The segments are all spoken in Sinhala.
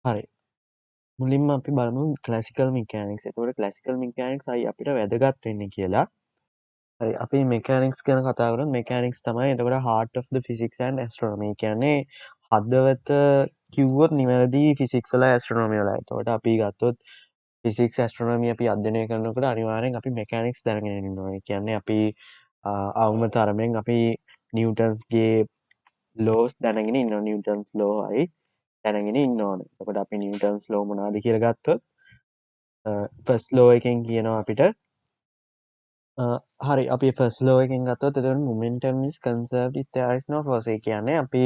හරි. මුලින්ම අපි බලමු ක්ලාසිකල් මිකෑනික්ස්. එතකොට ක්ලාසිකල් මිකෑනික්ස් අයි අපිට වැදගත් වෙන්නේ කියලා. හරි අපි මෙකෑනික්ස් ගැන කතා කරොත් මෙකෑනික්ස් තමයි එතකොට heart of the physics and astronomy. කියන්නේ හදවත කිව්වොත් නිවැරදි ෆිසික්ස් වල ඇස්ට්‍රොනොමි වල. එතකොට අපි ගත්තොත් ෆිසික්ස් ඇස්ට්‍රොනොමි අපි අධ්‍යයනය කරනකොට අනිවාර්යෙන් අපි මෙකෑනික්ස් දැනගෙන ඉන්න ඕනේ. කියන්නේ අපි අවම තරමෙන් අපි නිව්ටන්ස්ගේ ලෝස් දැනගෙන ඉන්න නිව්ටන්ස් ලෝ අයි දැනගෙන ඉන්න ඕනේ. එතකොට අපි නිව්ටන්ස් ලෝ මොනවද කියලා ගත්තොත් ෆස්ට් ලෝ එකෙන් කියනවා අපිට හරි අපි ෆස්ට් ලෝ එකෙන් ගත්තොත් එතකොට momentum is conserved if there is no force. ඒ කියන්නේ අපි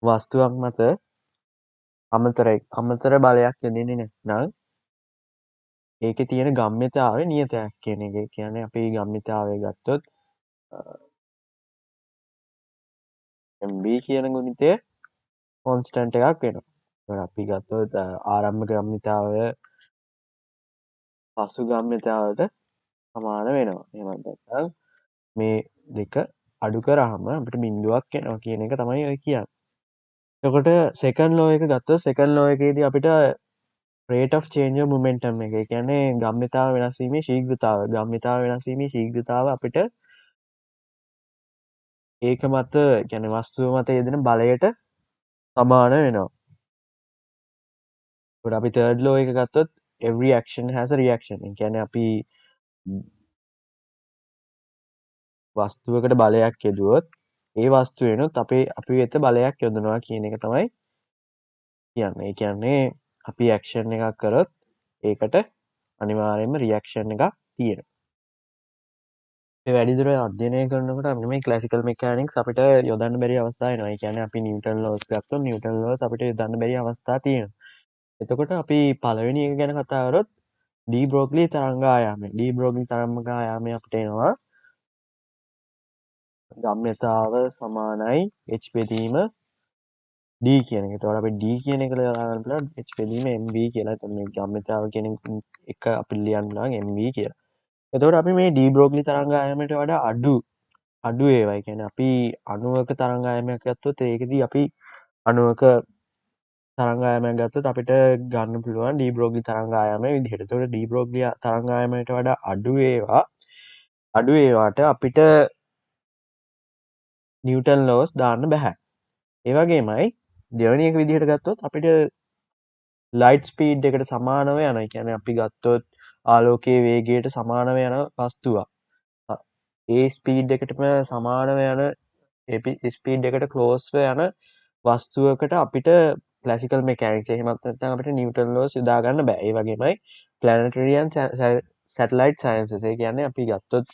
වස්තුවක් මත අමතර බලයක් යෙදෙන්නේ නැත්නම් ඒකේ තියෙන ගම්‍යතාවය නියතයක් කියන එක. ඒ කියන්නේ අපි ගම්‍යතාවය ගත්තොත් mv කියන ගුණිතය කොන්ස්ටන්ට් එකක් වෙනවා. එතකොට අපි ගත්තොත් ආරම්භක ගම්‍යතාවය පසු ගම්‍යතාවට සමාන වෙනවා. එහෙම නැත්නම් මේ දෙක අඩු කරාම අපිට බිඳුවක් එනවා කියන එක තමයි ඔය කියන්නේ. එතකොට සෙකන්ඩ් ලෝ එක ගත්තොත් සෙකන්ඩ් ලෝ එකේදී අපිට rate of change of momentum එක. ඒ කියන්නේ ගම්‍යතාව වෙනස් වීමේ ශීඝ්‍රතාවය. ගම්‍යතාව වෙනස් වීමේ ශීඝ්‍රතාව අපිට ඒක මත කියන්නේ වස්තුව මත යෙදෙන බලයට සමාන වෙනවා. එතකොට අපි third law එක ගත්තොත් every action has a reaction. ඒ කියන්නේ අපි වස්තුවකට බලයක් යෙදුවොත් ඒ වස්තුවෙනුත් අපි වෙත බලයක් යොදනවා කියන එක තමයි කියන්නේ. ඒ කියන්නේ අපි ඇක්ෂන් එකක් කරොත් ඒකට අනිවාර්යයෙන්ම රියැක්ෂන් එකක් තියෙනවා. මේ වැඩිදුර අධ්‍යයනය කරනකොට අපිට මේ ක්ලාසිකල් මෙකැනික්ස් අපිට යොදන්න බැරි අවස්ථා එනවා. ඒ කියන්නේ අපි නිව්ටන් ලෝස් ගත්තොත් නිව්ටන් ලෝස් අපිට යොදන්න බැරි අවස්ථා තියෙනවා. එතකොට අපි පළවෙනි එක ගැන කතා කරොත් ඩී බ්‍රෝග්ලි තරංග ආයාමය. ඩී බ්‍රෝග්ලි තරංග ආයාමය අපිට එනවා ගම්‍යතාව සමානයි h බෙදීම d කියන එක. එතකොට අපි d කියන එක දාලා ගන්න පුළුවන් h බෙදීම mv කියලා. එතකොට මේ ගම්‍යතාව කියන එක අපි ලියන්න පුළුවන් mv කියලා. එතකොට අපි මේ ඩී බ්‍රෝග්ලි තරංග ආයාමයට වඩා අඩු ඒවා. ඒ කියන්නේ අපි අණුවක තරංග ආයාමයක් ගත්තොත් ඒකෙදී අපි අණුවක තරංග ආයාමයක් ගත්තොත් අපිට ගන්න පුළුවන් ඩී බ්‍රෝග්ලි තරංග ආයාමය විදිහට. එතකොට ඩී බ්‍රෝග්ලි තරංග ආයාමයට වඩා අඩු ඒවාට අපිට නිව්ටන් ලෝස් දාන්න බෑ. ඒ වගේමයි දෙවෙනි එක විදිහට ගත්තොත් අපිට ලයිට් ස්පීඩ් එකට සමානව යන. ඒ කියන්නේ අපි ගත්තොත් ආලෝකයේ වේගයට සමානව යන වස්තුවක්. ඒ ස්පීඩ් එකටම සමානව යන ඒ ස්පීඩ් එකට ක්ලෝස්ව යන වස්තුවකට අපිට ක්ලාසිකල් මෙකැනික්ස් එහෙමත් නැත්නම් අපිට නිව්ටන් ලෝස් යොදා ගන්න බෑ. ඒ වගේමයි ප්ලැනටරි ඇන්ඩ් සැටලයිට් සයන්සස්. ඒ කියන්නේ අපි ගත්තොත්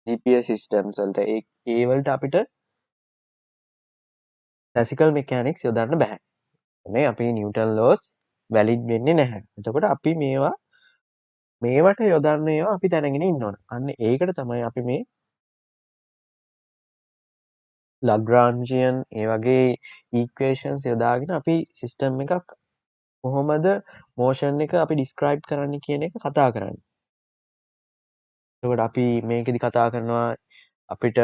GPS සිස්ටම්ස් වලට ඒ වලට අපිට ක්ලාසිකල් මෙකැනික්ස් යොදන්න බෑ. මේ අපේ නිව්ටන් ලෝස් වැලිඩ් වෙන්නේ නැහැ. එතකොට අපි මේවට යොදන්න ඒවා අපි දැනගෙන ඉන්න ඕන. අන්න ඒකට තමයි අපි මේ ලග්‍රාන්ජියන් ඒ වගේ ඉක්වේෂන්ස් යොදාගෙන අපි සිස්ටම් එකක් කොහොමද මෝෂන් එක අපි ඩිස්ක්‍රයිබ් කරන්න කියන එක කතා කරන්නේ. එතකොට අපි මේකෙදි කතා කරනවා අපිට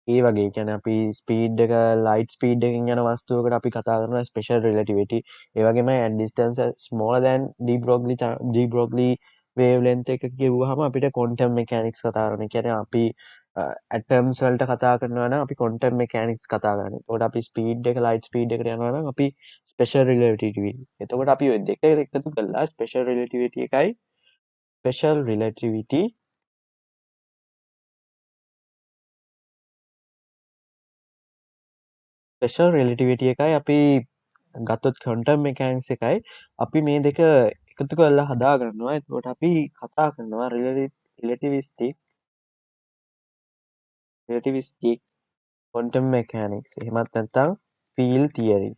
ඒ වගේ කියන්නේ අපි ස්පීඩ් එක ලයිට් ස්පීඩ් එකකින් යන වස්තුවකට අපි කතා කරනවා ස්පෙෂල් රිලටිවිටි. ඒ වගේම at distance smaller than de Broglie wavelength එක කිව්වහම අපිට quantum mechanics කතා කරනවා. කියන්නේ අපි atoms වලට කතා කරනවා නම් අපි quantum mechanics කතා කරනවා. එතකොට අපි ස්පීඩ් එක ලයිට් ස්පීඩ් එකට යනවා නම් අපි ස්පෙෂල් රිලටිවිටි. එතකොට අපි ඔය දෙක එකතු කරලා ස්පෙෂල් රිලටිවිටි එකයි ස්පෙෂල් රිලටිවිටි ස්පෙෂල් රිලටිවිටි එකයි අපි ගත්තොත් ක්වොන්ටම් මෙකැනික්ස් එකයි අපි මේ දෙක එකතු කරලා හදා ගන්නවා. එතකොට අපි කතා කරනවා රිලටිවිස්ටික් ක්වොන්ටම් මෙකැනික්ස් එහෙමත් නැත්නම් ෆීල්ඩ් තියරි.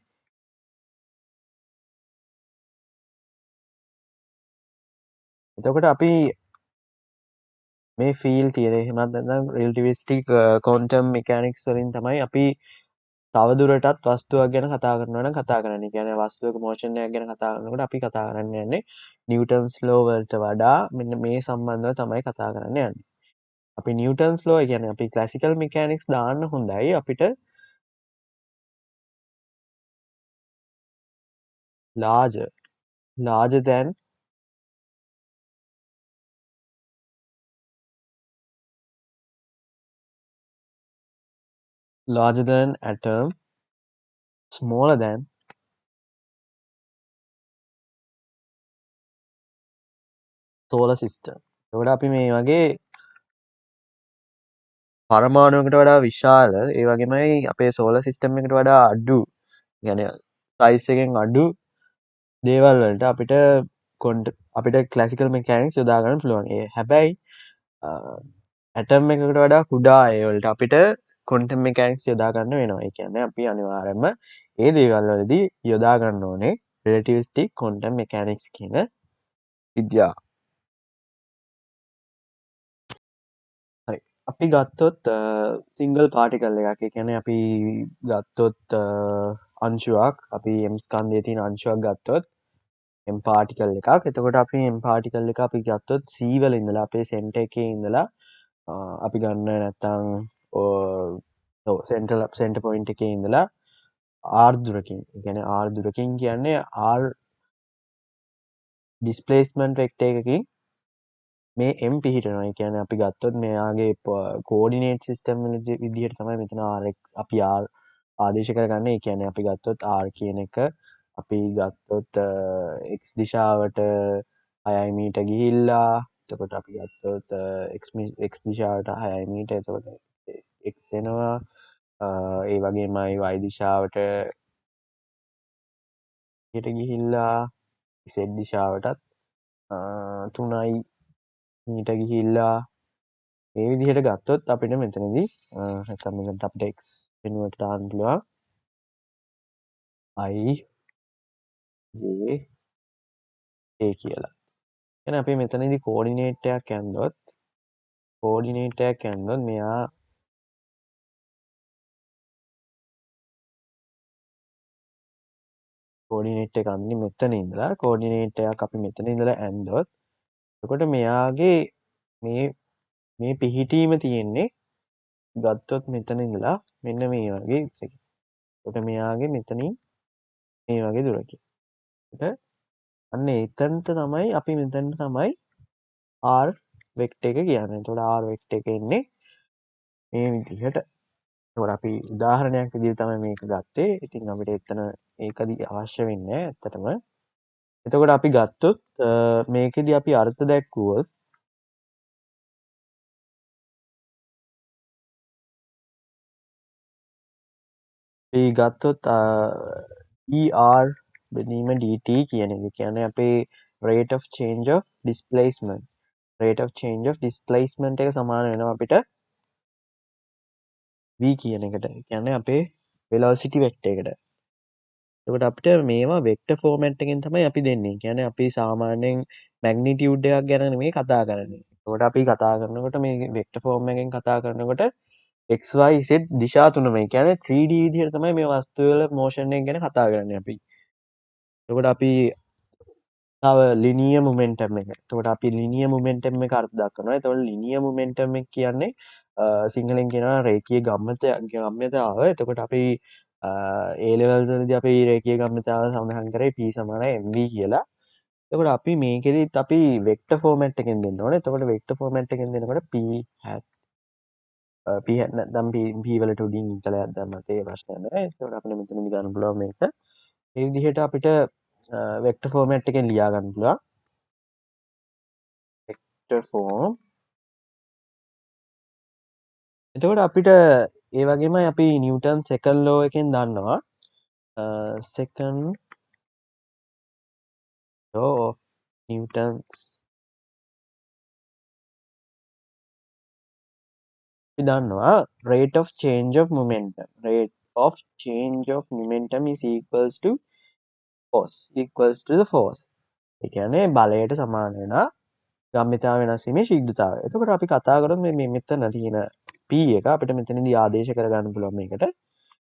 එතකොට අපි මේ ෆීල්ඩ් තියරි එහෙමත් නැත්නම් රිලටිවිස්ටික් ක්වොන්ටම් මෙකැනික්ස් වලින් තමයි අපි තවදුරටත් වස්තුවක් ගැන කතා කරනවා නම් කතා කරන්නේ. කියන්නේ වස්තුවක මෝෂන් එකක් ගැන කතා කරනකොට අපි කතා කරන්න යන්නේ නිව්ටන්ස් ලෝ වලට වඩා මෙන්න මේ සම්බන්ධව තමයි කතා කරන්න යන්නේ. අපි නිව්ටන්ස් ලෝ කියන්නේ අපි ක්ලාසිකල් මෙකැනික්ස් දාන්න හොඳයි අපිට larger larger than atom, smaller than solar system. එතකොට අපි මේ වගේ පරමාණුවකට වඩා විශාල ඒ වගේමයි අපේ සෝලර් සිස්ටම් එකට වඩා අඩු يعني සයිස් එකෙන් අඩු දේවල් වලට අපිට ක්ලාසිකල් මෙකැනික්ස් යොදා ගන්න පුළුවන්. ඒ හැබැයි ඇටම් එකකට වඩා කුඩා ඒ වලට අපිට ක්වොන්ටම් මෙකැනික්ස් යොදා ගන්න වෙනවා. ඒ කියන්නේ අපි අනිවාර්යයෙන්ම ඒ දේවල් වලදී යොදා ගන්න ඕනේ රිලටිවිස්ටික් ක්වොන්ටම් මෙකැනික්ස් කියන විද්‍යාව. හරි. අපි ගත්තොත් සිංගල් පාටිකල් එකක්. ඒ කියන්නේ අපි ගත්තොත් අංශුවක් අපි m ස්කන්ධයේ තියෙන අංශුවක් ගත්තොත් m පාටිකල් එකක්. එතකොට අපි m පාටිකල් එක අපි ගත්තොත් c වල ඉඳලා අපේ සෙන්ටර් එකේ ඉඳලා අපි ගන්න නැත්තම් සෙන්ටර් පොයින්ට් එකේ ඉඳලා r දුරකින්. ඒ කියන්නේ r දුරකින් කියන්නේ r ඩිස්ප්ලේස්මන්ට් වෙක්ටර් එකකින් මේ m පිහිටනවා. ඒ කියන්නේ අපි ගත්තොත් මෙයාගේ කෝඩිනේට් සිස්ටම් විදිහට තමයි මෙතන rx අපි r ආදේශ කරගන්නේ. ඒ කියන්නේ අපි ගත්තොත් r කියන එක අපි ගත්තොත් x දිශාවට 6 මීටර ගිහිල්ලා එතකොට අපි ගත්තොත් x දිශාවට 6 මීටර එතකොට x එනවා. ඒ වගේමයි y දිශාවට යට ගිහිල්ලා z දිශාවටත් 3යි මීටර ගිහිල්ලා මේ විදිහට ගත්තොත් අපිට මෙතනදී නැත්නම් මෙතනට අපිට x වෙනුවට දාන්න පුළුවන් i j k කියලා. එහෙනම් අපි මෙතනදී කෝඩිනේට් එකක් ඇන්දොත් මෙයා කෝඩිනේට් එක අන්නේ මෙතන ඉඳලා කෝඩිනේට් එකක් අපි මෙතන ඉඳලා ඇන්දොත් එතකොට මෙයාගේ මේ පිහිටීම තියෙන්නේ ගත්තොත් මෙතන ඉඳලා මෙන්න මේ වගේ එකකින්. එතකොට මෙයාගේ මෙතනින් මේ වගේ දුරකින්. එතකොට අන්න එතනට තමයි අපි මෙතනට තමයි r වෙක්ටර් එක කියන්නේ. එතකොට r වෙක්ටර් එක එන්නේ මේ විදිහට. එතකොට අපි උදාහරණයක් විදිහට තමයි මේක ගත්තේ. ඉතින් අපිට එතන ඒකදී අවශ්‍ය වෙන්නේ නැහැ ඇත්තටම. එතකොට අපි ගත්තොත් මේකෙදි අපි අර්ථ දැක්වුවොත් අපි ගත්තොත් er බෙදීම dt කියන එක කියන්නේ අපේ rate of change of displacement එක සමාන වෙනවා අපිට v කියන එකට. කියන්නේ අපේ velocity vector එකට. එතකොට අපිට මේවා වෙක්ටර් ෆෝමැට් එකෙන් තමයි අපි දෙන්නේ. කියන්නේ අපි සාමාන්‍යයෙන් මැග්නිටියුඩ් එකක් ගැන නෙමෙයි කතා කරන්නේ. එතකොට අපි කතා කරනකොට මේ වෙක්ටර් ෆෝම් එකෙන් කතා කරනකොට x y z දිශා තුනම. ඒ කියන්නේ 3D විදිහට තමයි මේ වස්තු වල මෝෂන් එක ගැන කතා කරන්නේ අපි. එතකොට අපි තව ලිනියර් මොමන්ටම් එක. එතකොට අපි ලිනියර් මොමන්ටම් එක අර්ථ දක්වනවා. එතකොට ලිනියර් මොමන්ටම් එක කියන්නේ සිංහලෙන් කියනවා රේඛීය ගම්‍යතාව. එතකොට අපි A levels වලදී අපි රේඛීය ගම්‍යතාව සඳහන් කරේ p mv කියලා. එතකොට අපි මේකෙදිත් අපි වෙක්ටර් ෆෝමැට් එකෙන් දෙන්න ඕනේ. එතකොට වෙක්ටර් ෆෝමැට් එකෙන් දෙනකොට p hat නැත්නම් p වලට උඩින් ඉතලයක් දැම්මත් ඒ ප්‍රශ්නයක් නැහැ. එතකොට අපිට මෙතනදී ගන්න පුළුවන් මේක. මේ විදිහට අපිට වෙක්ටර් ෆෝමැට් එකෙන් ලියා ගන්න පුළුවන්. Vector form. එතකොට අපිට ඒ වගේමයි අපි නිව්ටන් සෙකන්ඩ් ලෝ එකෙන් දන්නවා second law of Newton's අපි දන්නවා rate of change of momentum is equals to the force. ඒ කියන්නේ බලයට සමාන වෙනවා ගම්‍යතාව වෙනස් වීමේ ශීඝ්‍රතාවය. එතකොට අපි කතා කරමු මේ මෙතන තියෙන p එක අපිට මෙතනදී ආදේශ කරගන්න පුළුවන් මේකට.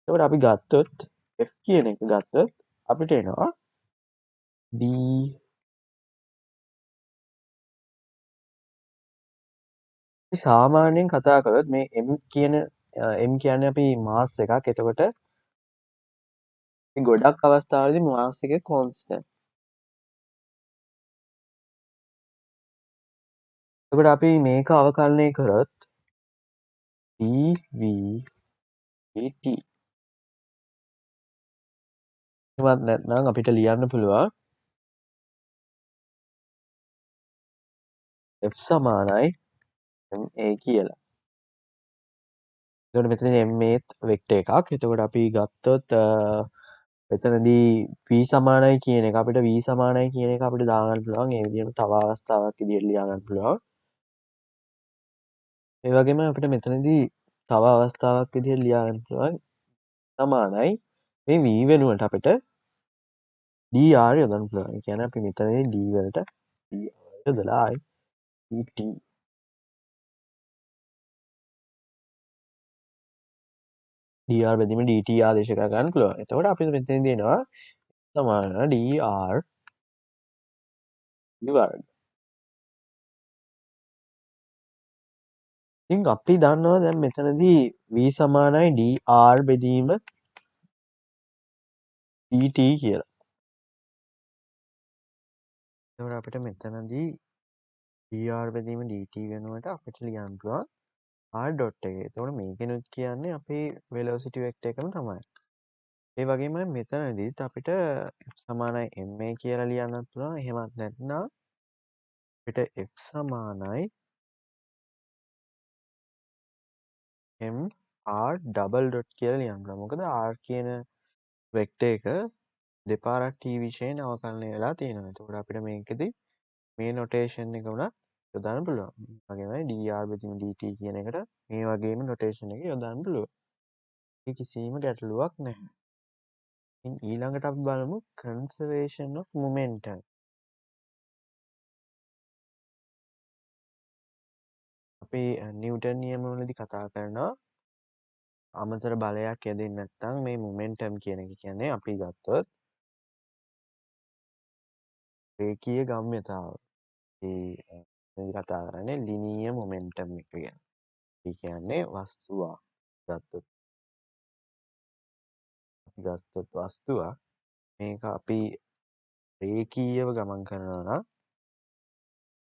එතකොට අපි ගත්තොත් f කියන එක ගත්තොත් අපිට එනවා d සාමාන්‍යයෙන් කතා කරොත් මේ m කියන්නේ අපි මාස් එකක්. එතකොට මේ ගොඩක් අවස්ථාවලදී මාස් එක කොන්ස්ටන්ට්. එතකොට අපි මේක අවකලනය කරොත් dv dt. එහෙමත් නැත්නම් අපිට ලියන්න පුළුවන් f සමානයි ma කියලා. එතකොට මෙතන ma වෙක්ටර් එකක්. එතකොට අපි ගත්තොත් එතනදී v සමානයි කියන එක අපිට v සමානයි කියන එක අපිට දාගන්න පුළුවන්. ඒ විදිහට තව අවස්ථාවක් විදිහට ලියා ගන්න පුළුවන්. ඒ වගේම අපිට මෙතනදී තව අවස්ථාවක් විදිහට ලියා ගන්න පුළුවන් සමානයි මේ v වෙනුවට අපිට dr යොදන්න පුළුවන්. ඒ කියන්නේ අපි මෙතනදී d වලට dr යොදලා dt dr බෙදීම dt ආදේශ කර ගන්න පුළුවන්. එතකොට අපිට මෙතනදී එනවා සමාන dr වර්ග. ඉතින් අපි දන්නවා දැන් මෙතනදී v සමානයි dr බෙදීම dt කියලා. එතකොට අපිට මෙතනදී dr බෙදීම dt වෙනුවට අපිට ලියන්න පුළුවන් r ඩොට් එක. එතකොට මේකෙනුත් කියන්නේ අපේ velocity vector එකම තමයි. ඒ වගේම මෙතනදීත් අපිට f සමානයි ma කියලා ලියන්නත් පුළුවන්. එහෙමත් නැත්නම් අපිට f සමානයි mr ඩබල් ඩොට් කියලා ලියන්න පුළුවන්. මොකද r කියන වෙක්ටර් එක දෙපාරක් t විශයෙන් අවකලනය වෙලා තියෙනවා. එතකොට අපිට මේකෙදි මේ නොටේෂන් එක උනත් යොදන්න පුළුවන්. වගේමයි dr බෙදීම dt කියන එකට මේ වගේම නොටේෂන් එක යොදන්න පුළුවන්. ඒ කිසිම ගැටලුවක් නැහැ. ඉතින් ඊළඟට අපි බලමු conservation of momentum. අපි නිව්ටන් නියම වලදී කතා කරනවා අමතර බලයක් යෙදෙන්නේ නැත්නම් මේ මොමන්ටම් කියන එක කියන්නේ අපි ගත්තොත් රේඛීය ගම්‍යතාව. ඒ කතා කරන්නේ ලිනියර් මොමන්ටම් එක ගැන. ඒ කියන්නේ වස්තුවක් ගත්තොත් වස්තුවක් මේක අපි රේඛීයව ගමන් කරනවා නම්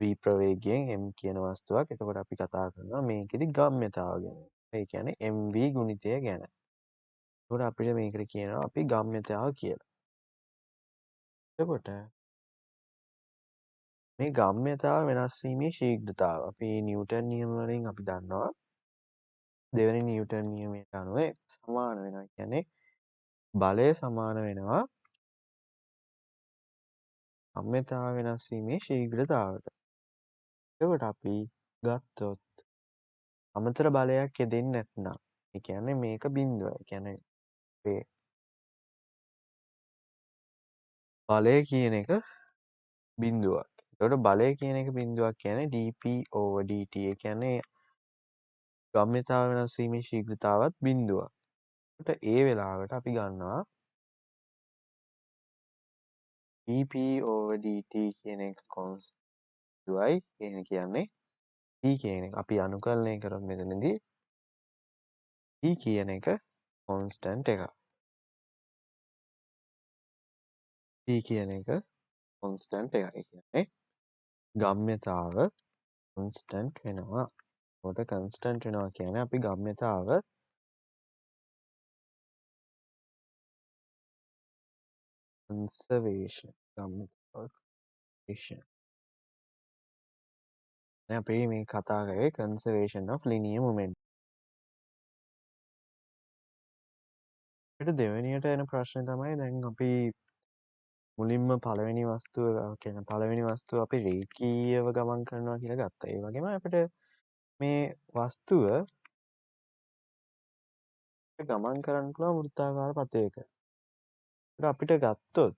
v ප්‍රවේගයෙන් m කියන වස්තුවක්. එතකොට අපි කතා කරනවා මේකෙදි ගම්‍යතාව ගැන. ඒ කියන්නේ mv ගුණිතය ගැන. එතකොට අපිට මේකට කියනවා අපි ගම්‍යතාව කියලා. එතකොට මේ ගම්‍යතාව වෙනස් වීමේ ශීඝ්‍රතාව අපි නිව්ටන් නියම වලින් අපි දන්නවා දෙවෙනි නිව්ටන් නියමයට අනුව සමාන වෙනවා. කියන්නේ බලය සමාන වෙනවා ගම්‍යතාව වෙනස් වීමේ ශීඝ්‍රතාවට. එතකොට අපි ගත්තොත් අමතර බලයක් යෙදෙන්නේ නැත්නම් ඒ කියන්නේ මේක බිඳුව. ඒ කියන්නේ මේ බලය කියන එක බිඳුවක්. එතකොට බලය කියන එක බිඳුවක් කියන්නේ dp/dt. ඒ කියන්නේ ගම්‍යතාව වෙනස් වීමේ ශීඝ්‍රතාවත් බිඳුවක්. එතකොට ඒ වෙලාවට අපි ගන්නවා dp/dt කියන එක කොන්ස්ටන්ට්යි කියන්නේ t කියන එක අපි අනුකලනය කරොත් මෙතනදී t කියන එක කොන්ස්ටන්ට් එකක්. t කියන එක කොන්ස්ටන්ට් එකක්. ඒ කියන්නේ ගම්‍යතාව කොන්ස්ටන්ට් වෙනවා. ඒකට කොන්ස්ටන්ට් වෙනවා කියන්නේ අපි ගම්‍යතාව conservation ගම්‍යතාව අපි මේ කතා කරේ conservation of linear momentum. දෙවෙනියට එන ප්‍රශ්නේ තමයි දැන් අපි මුලින්ම පළවෙනි වස්තුව කියන්නේ පළවෙනි වස්තුව අපි රේඛීයව ගමන් කරනවා කියලා ගත්තා. ඒ වගේම අපිට මේ වස්තුව ගමන් කරන්න පුළුවන් වෘත්තාකාර පථයක. අපිට ගත්තොත්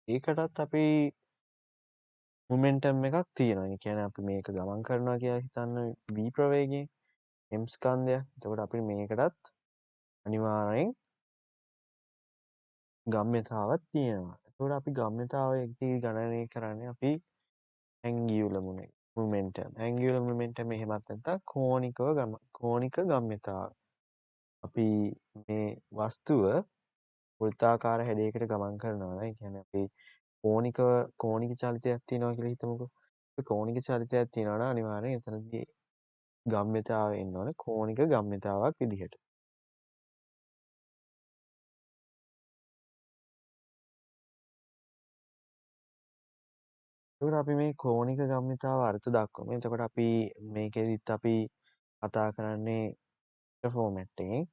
ඒකටත් අපි මොමන්ටම් එකක් තියෙනවා. ඒ කියන්නේ අපි මේක ගමන් කරනවා කියලා හිතන්න v ප්‍රවේගයෙන් m ස්කන්ධයක්. එතකොට අපි මේකටත් අනිවාර්යෙන් ගම්‍යතාවක් තියෙනවා. එතකොට අපි ගම්‍යතාව එක්ක ගණනය කරන්නේ අපි ඇන්ගියුලර් මොමන්ටම්. ඇන්ගියුලර් මොමන්ටම් එහෙමත් නැත්නම් කෝණික ගම්‍යතාව. අපි මේ වස්තුව වෘත්තාකාර හැඩයකට ගමන් කරනවා නේ. ඒ කියන්නේ අපි කෝණික චලිතයක් තියෙනවා කියලා හිතමුකෝ. ඒ කෝණික චලිතයක් තියෙනවා නම් අනිවාර්යෙන් එතනදී ගම්‍යතාවය එන්න ඕනේ කෝණික ගම්‍යතාවක් විදිහට. එතකොට අපි මේ කෝණික ගම්‍යතාව අර්ථ දක්වමු. එතකොට අපි මේකෙදිත් අපි කතා කරන්නේ වෙක්ටර් ෆෝමැට් එකෙන්.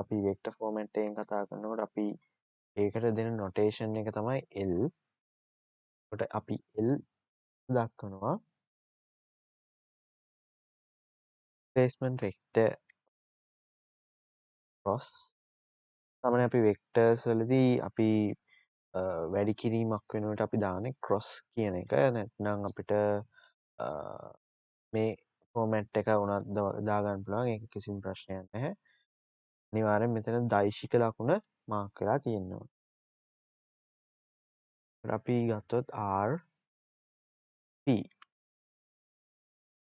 අපි වෙක්ටර් ෆෝමැට් එකෙන් කතා කරනකොට අපි ඒකට දෙන නොටේෂන් එක තමයි L. එතකොට අපි L දක්වනවා ඩිස්ප්ලේස්මන්ට් වෙක්ටර් ක්‍රොස්. තමයි අපි වෙක්ටර්ස් වලදී අපි වැඩි කිරීමක් වෙනුවට අපි දාන්නේ ක්‍රොස් කියන එක. නැත්නම් අපිට මේ ෆෝමැට් එක වුණත් දාගන්න පුළුවන්. ඒක කිසිම ප්‍රශ්නයක් නැහැ. අනිවාර්යෙන් මෙතන දෛශික ලකුණ මාක් වෙලා තියෙනවා. අපි ගත්තොත් R P.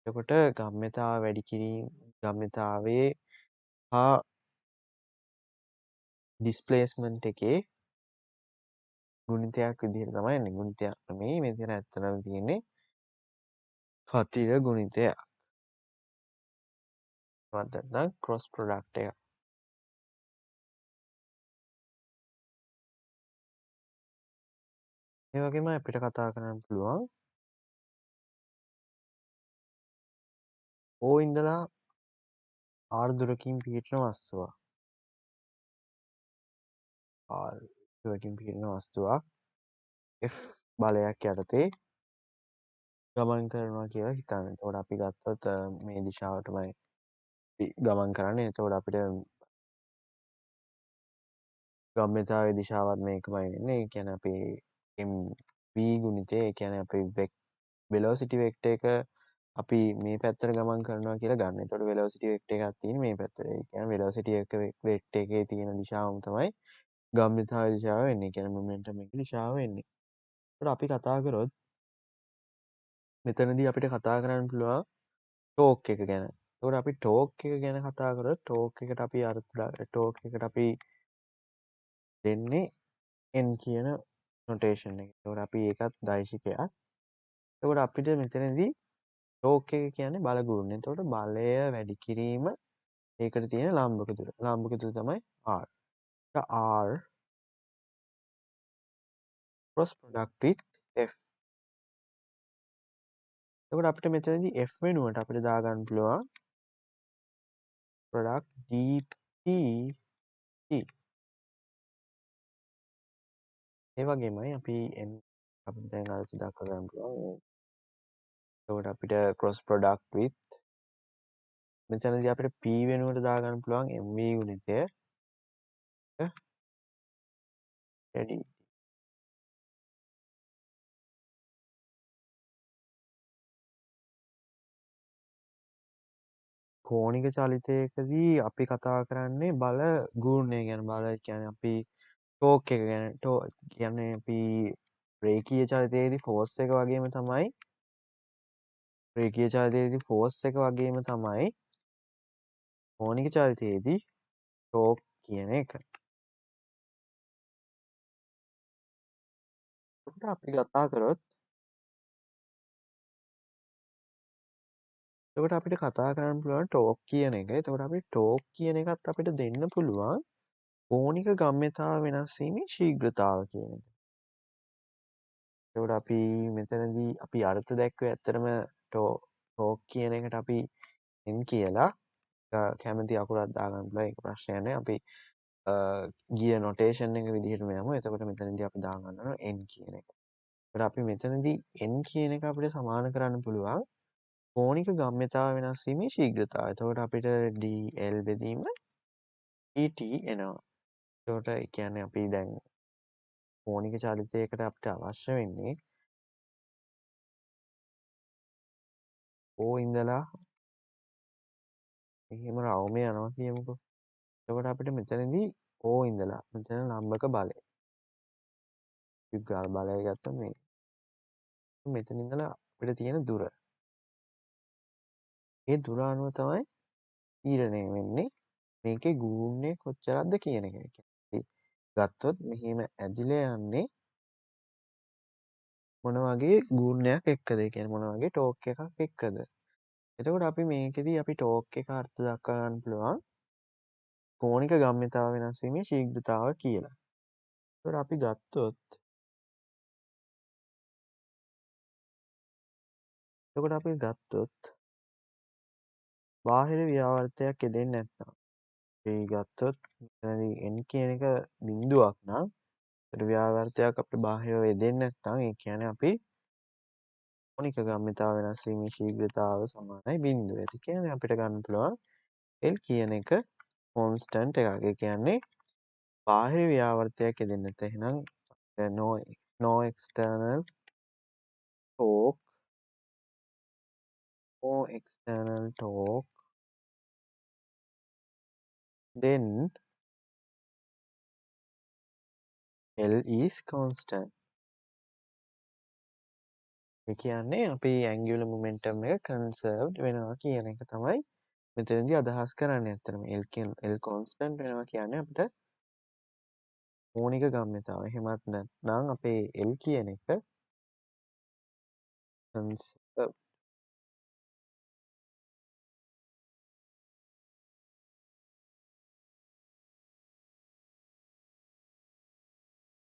එතකොට ගම්‍යතාව වැඩි කිරීම ගම්‍යතාවයේ හා ඩිස්ප්ලේස්මන්ට් එකේ ගුණිතයක් විදිහට තමයි එන්නේ. ගුණිතයක් නෙමෙයි මෙතන ඇත්තටම තියෙන්නේ කතිර ගුණිතයක්. නැත්නම් ක්‍රොස් ප්‍රොඩක්ට් එක. ඒ වගේම අපිට කතා කරන්න පුළුවන් O ඉඳලා R දුරකින් පිහිටන වස්තුවක්. R දුරකින් පිහිටන වස්තුවක් F බලයක් යටතේ ගමන් කරනවා කියලා හිතන්න. එතකොට අපි ගත්තොත් මේ දිශාවටමයි ගමන් කරන්නේ. එතකොට අපිට ගම්‍යතාවයේ දිශාවත් මේකමයි වෙන්නේ. ඒ කියන්නේ අපේ v ගුණිතය ඒ කියන්නේ අපේ වෙලොසිටි වෙක්ටර් එක අපි මේ පැත්තට ගමන් කරනවා කියලා ගන්න. එතකොට වෙලොසිටි වෙක්ටර් එකක් තියෙන්නේ මේ පැත්තට. ඒ කියන්නේ වෙලොසිටි වෙක්ටර් එකේ තියෙන දිශාවම තමයි ගම්‍යතාවයේ දිශාව වෙන්නේ. ඒ කියන්නේ මොමන්ටම් එකේ දිශාව වෙන්නේ. එතකොට අපි කතා කරොත් මෙතනදී අපිට කතා කරන්න පුළුවන් ටෝක් එක ගැන. එතකොට අපි ටෝක් එක ගැන කතා කරොත් ටෝක් එකට අපි ටෝක් එකට අපි දෙන්නේ n කියන නොටේෂන් එක. එතකොට අපි ඒකත් දෛශිකයක්. එතකොට අපිට මෙතනදී ටෝක් එක කියන්නේ බල ගුණය. එතකොට බලය වැඩි කිරීම ඒකට තියෙන ලම්බක දුර. ලම්බක දුර තමයි R. R cross product with F. එතකොට අපිට මෙතනදී F වෙනුවට අපිට දාගන්න පුළුවන් product DPT. ඒ වගේමයි අපි අපිට දැන් අර්ථ දක්ව ගන්න පුළුවන්. එතකොට අපිට cross product with මෙතනදී අපිට P වෙනුවට දාගන්න පුළුවන් MV ගුණිතය වැඩි. කෝණික චලිතයකදී අපි කතා කරන්නේ බල ගුණය ගැන. බල කියන්නේ අපි ටෝක් එක ගැන. කියන්නේ අපි රේඛීය චලිතයේදී ෆෝස් එක වගේම තමයි රේඛීය චලිතයේදී ෆෝස් එක වගේම තමයි කෝණික චලිතයේදී ටෝක් කියන එක. එතකොට අපි කතා කරොත් එතකොට අපිට කතා කරන්න පුළුවන් ටෝක් කියන එක. එතකොට අපි ටෝක් කියන එකත් අපිට දෙන්න පුළුවන් කෝණික ගම්‍යතාව වෙනස් වීමේ ශීඝ්‍රතාව කියන එක. එතකොට අපි මෙතනදී අපි අර්ථ දැක්වේ ඇත්තටම ටෝක් කියන එකට අපි n කියලා කැමති අකුරක් දාගන්න පුළුවන්. ඒක ප්‍රශ්නයක් නෑ. අපි ගිය නොටේෂන් එක විදිහටම යමු. එතකොට මෙතනදී අපි දාගන්නවා n කියන එක. එතකොට අපි මෙතනදී n කියන එක අපිට සමාන කරන්න පුළුවන් කෝණික ගම්‍යතාව වෙනස් වීමේ ශීඝ්‍රතාවය. එතකොට අපිට dl බෙදීම dt එනවා. එතකොට ඒ කියන්නේ අපි දැන් කෝණික චලිතයකට අපිට අවශ්‍ය වෙන්නේ O ඉඳලා එහෙම රවුම යනවා කියමුකෝ. එතකොට අපිට මෙතනදී O ඉඳලා මෙතන ලම්බක බලය. විග්‍රහ බලය ගත්තොත් මේ මෙතන ඉඳලා අපිට තියෙන දුර. ඒ දුර අනුව තමයි තීරණය වෙන්නේ මේකේ ගුණය කොච්චරක්ද කියන එක. ගත්තොත් මෙහෙම ඇදිලා යන්නේ මොන වගේ ගුණයක් එක්කද? ඒ කියන්නේ මොන වගේ ටෝක් එකක් එක්කද? එතකොට අපි මේකෙදී අපි ටෝක් එක අර්ථ දක්වා ගන්න පුළුවන් කෝණික ගම්‍යතාව වෙනස් වීමේ ශීඝ්‍රතාව කියලා. එතකොට අපි ගත්තොත් බාහිර ව්‍යාවෘතයක් යෙදෙන්නේ නැත්නම් අපි ගත්තොත් මෙතනදී n කියන එක බිඳුවක් නම් ඒතර ව්‍යාවෘතයක් අපිට බාහිරව යෙදෙන්නේ නැත්නම් ඒ කියන්නේ අපි කෝණික ගම්‍යතාව වෙනස් වීමේ ශීඝ්‍රතාව සමානයි 0. ඒ කියන්නේ අපිට ගන්න පුළුවන් L කියන එක කොන්ස්ටන්ට් එකක්. ඒ කියන්නේ බාහිර ව්‍යාවෘතයක් යෙදෙන්නේ නැත. එහෙනම් no external torque then L is constant. ඒ කියන්නේ අපේ angular momentum එක conserved වෙනවා කියන එක තමයි මෙතනදී අදහස් කරන්නේ. ඇත්තටම L constant වෙනවා කියන්නේ අපිට කෝණික ගම්‍යතාව. එහෙමත් නැත්නම් අපේ L කියන එක conserved.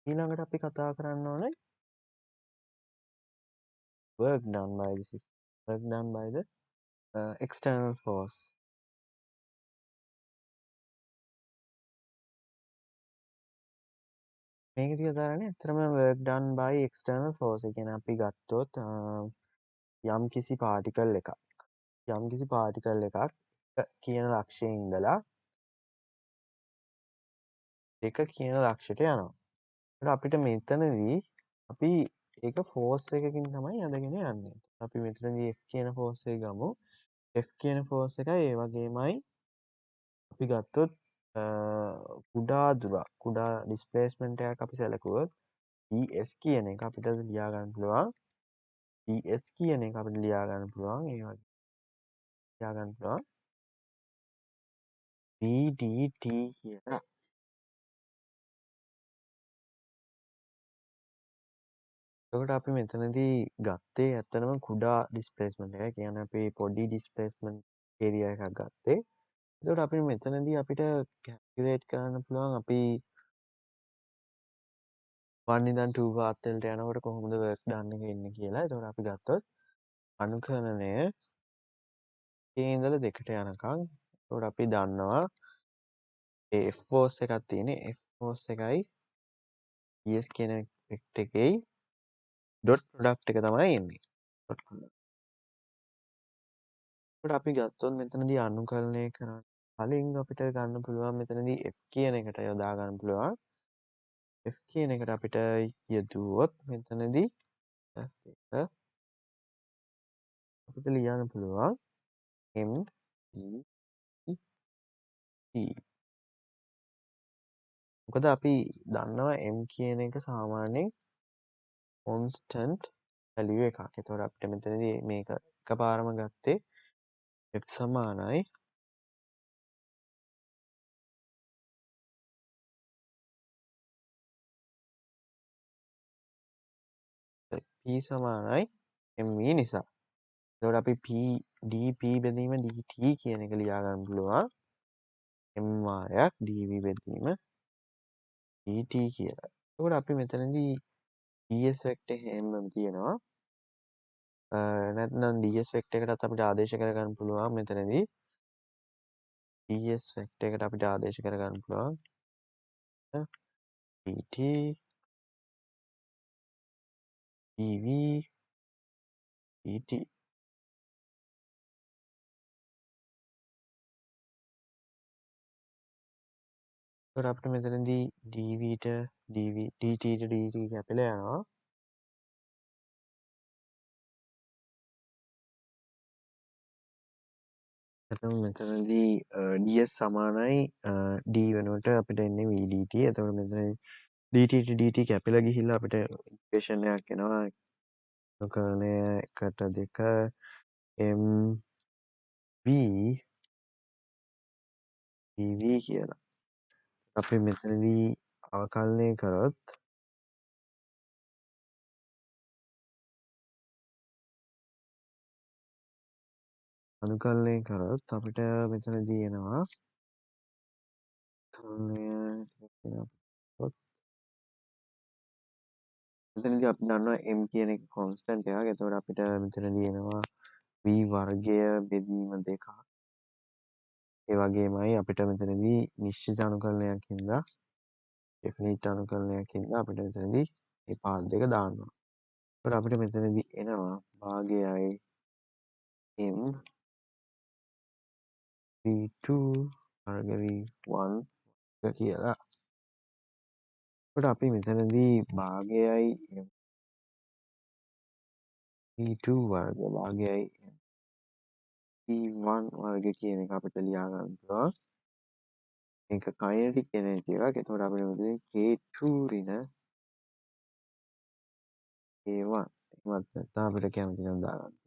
ඊළඟට අපි කතා කරන්න ඕනේ work done by the system. Work done by the external force. මේකදී අදාළනේ ඇත්තටම work done by external force. ඒ කියන්නේ අපි ගත්තොත් යම්කිසි පාටිකල් එකක් කියන ලක්ෂයේ ඉඳලා දෙක කියන ලක්ෂයට යනවා. ඒත් අපිට මෙතනදී අපි ඒක ෆෝර්ස් එකකින් තමයි අදගෙන යන්නේ. අපි මෙතනදී F කියන ෆෝර්ස් එක ගමු. F කියන ෆෝර්ස් එකයි ඒ වගේමයි අපි ගත්තොත් කුඩා ඩිස්ප්ලේස්මන්ට් එකක් අපි සැලකුවොත් ds කියන එක අපිට ලියා ගන්න පුළුවන්. ds කියන එක අපිට ලියා ගන්න පුළුවන්. ඒ වගේ ලියා ගන්න පුළුවන් vdt කියලා. එතකොට අපි මෙතනදී ගත්තේ ඇත්තටම කුඩා ඩිස්ප්ලේස්මන්ට් එකක්. කියන්නේ අපි පොඩි ඩිස්ප්ලේස්මන්ට් ඒරියා එකක් ගත්තේ. එතකොට අපි මෙතනදී අපිට කැල්කියුලේට් කරන්න පුළුවන් අපි 1 ඉඳන් 2 පාත් වලට යනකොට කොහොමද වර්ක් ඩන් එක එන්නේ කියලා. එතකොට අපි ගත්තොත් අනුකරණය K ඉඳලා 2ට යනකම්. එතකොට අපි දන්නවා ඒ F ෆෝර්ස් එකක් තියෙන්නේ. F ෆෝර්ස් එකයි ds කියන වෙක්ටර් එකේ ඩොට් ප්‍රොඩක්ට් එක තමයි එන්නේ. එතකොට අපි ගත්තොත් මෙතනදී අනුකලනය කරන්න කලින් අපිට ගන්න පුළුවන් මෙතනදී F කියන එකට යොදා ගන්න පුළුවන්. F කියන එකට අපිට යෙදුවොත් මෙතනදී අපිට ලියන්න පුළුවන් M E T. මොකද අපි දන්නවා M කියන එක සාමාන්‍යයෙන් constant value එකක්. ඒතකොට අපිට මෙතනදී මේක එකපාරම ගත්තේ F සමානයි P සමානයි MV නිසා. එතකොට අපි dP බෙදීම dt කියන එක ලියා ගන්න පුළුවන් m වාරයක් dV බෙදීම dt කියලා. එතකොට අපි මෙතනදී ds වෙක්ටර් හැමම තියෙනවා. නැත්නම් ds වෙක්ටර් එකටත් අපිට ආදේශ කරගන්න පුළුවන් මෙතනදී ds වෙක්ටර් එකට අපිට ආදේශ කරගන්න පුළුවන් dt dV dt. එතකොට අපිට මෙතනදී dvට dtට dt කැපිලා යනවා. එතකොට මෙතනදී ds සමානයි d වෙනුවට අපිට එන්නේ vdt. එතකොට මෙතන dtට dt කැපිලා ගිහිල්ලා අපිට ඉක්වේෂන් එකක් එනවා. අනුකරණය 1 2 mv PV කියලා. අපි මෙතනදී ආකලනය කරොත් අනුකලනය කරොත් අපිට මෙතනදී එනවා මෙතනදී අපි දන්නවා m කියන එක කොන්ස්ටන්ට් එකක්. එතකොට අපිට මෙතනදී එනවා v වර්ගය බෙදීම 2ක්. ඒ වගේමයි අපිට මෙතනදී නිශ්චිත අනුකලනයක් හින්දා ඩෙෆිනිට් අනුකලනයක් හින්දා අපිට මෙතනදී මේ පාත් දෙක දාන්න ඕන. එතකොට අපිට මෙතනදී එනවා භාගයයි m v2 වර්ග v1 කියලා. එතකොට අපි මෙතනදී භාගයයි v2 වර්ග භාගයයි v1 වර්ග කියන එක අපිට ලියා ගන්න පුළුවන්. මේක කයිනටික් එනර්ජි එකක්. එතකොට අපිට මෙතන K2 ඍණ K1 එහෙමත් නැත්නම් අපිට කැමති නම් දාගන්න පුළුවන්.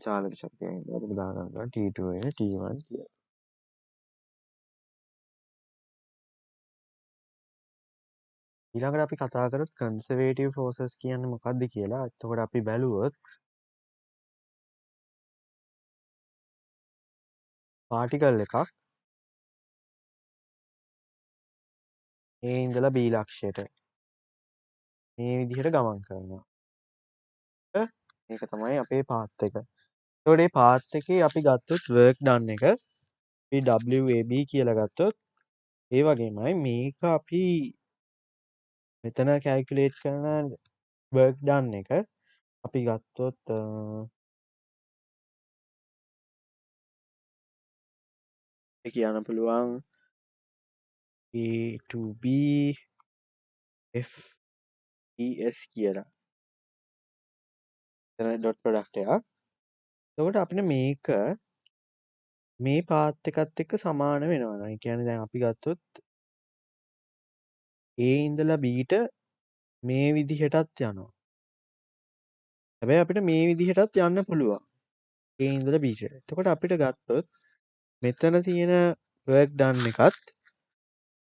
චාලක ශක්තියෙන් අපිට දාගන්න පුළුවන් T2 වෙන T1 කියලා. ඊළඟට අපි කතා කරොත් කන්සර්වේටිව් ෆෝසස් කියන්නේ මොකක්ද කියලා. එතකොට අපි බැලුවොත් පාටිකල් එකක් A ඉඳලා B ලක්ෂයට මේ විදිහට ගමන් කරනවා. මේක තමයි අපේ පාත් එක. එතකොට මේ පාත් එකේ අපි ගත්තොත් work done එක අපි WAB කියලා ගත්තොත් ඒ වගේමයි මේක අපි මෙතන කැල්කියුලේට් කරන work done එක අපි ගත්තොත් කියන්න පුළුවන් A to B F E S කියලා. එතන ඩොට් ප්‍රොඩක්ට් එකක්. එතකොට අපිට මේක මේ පාත් එකත් එක්ක සමාන වෙනවා නේද? ඒ කියන්නේ දැන් අපි ගත්තොත් A ඉඳලා B ට මේ විදිහටත් යනවා. හැබැයි අපිට මේ විදිහටත් යන්න පුළුවන්. A ඉඳලා B ට. එතකොට අපිට ගත්තොත් මෙතන තියෙන work done එකත්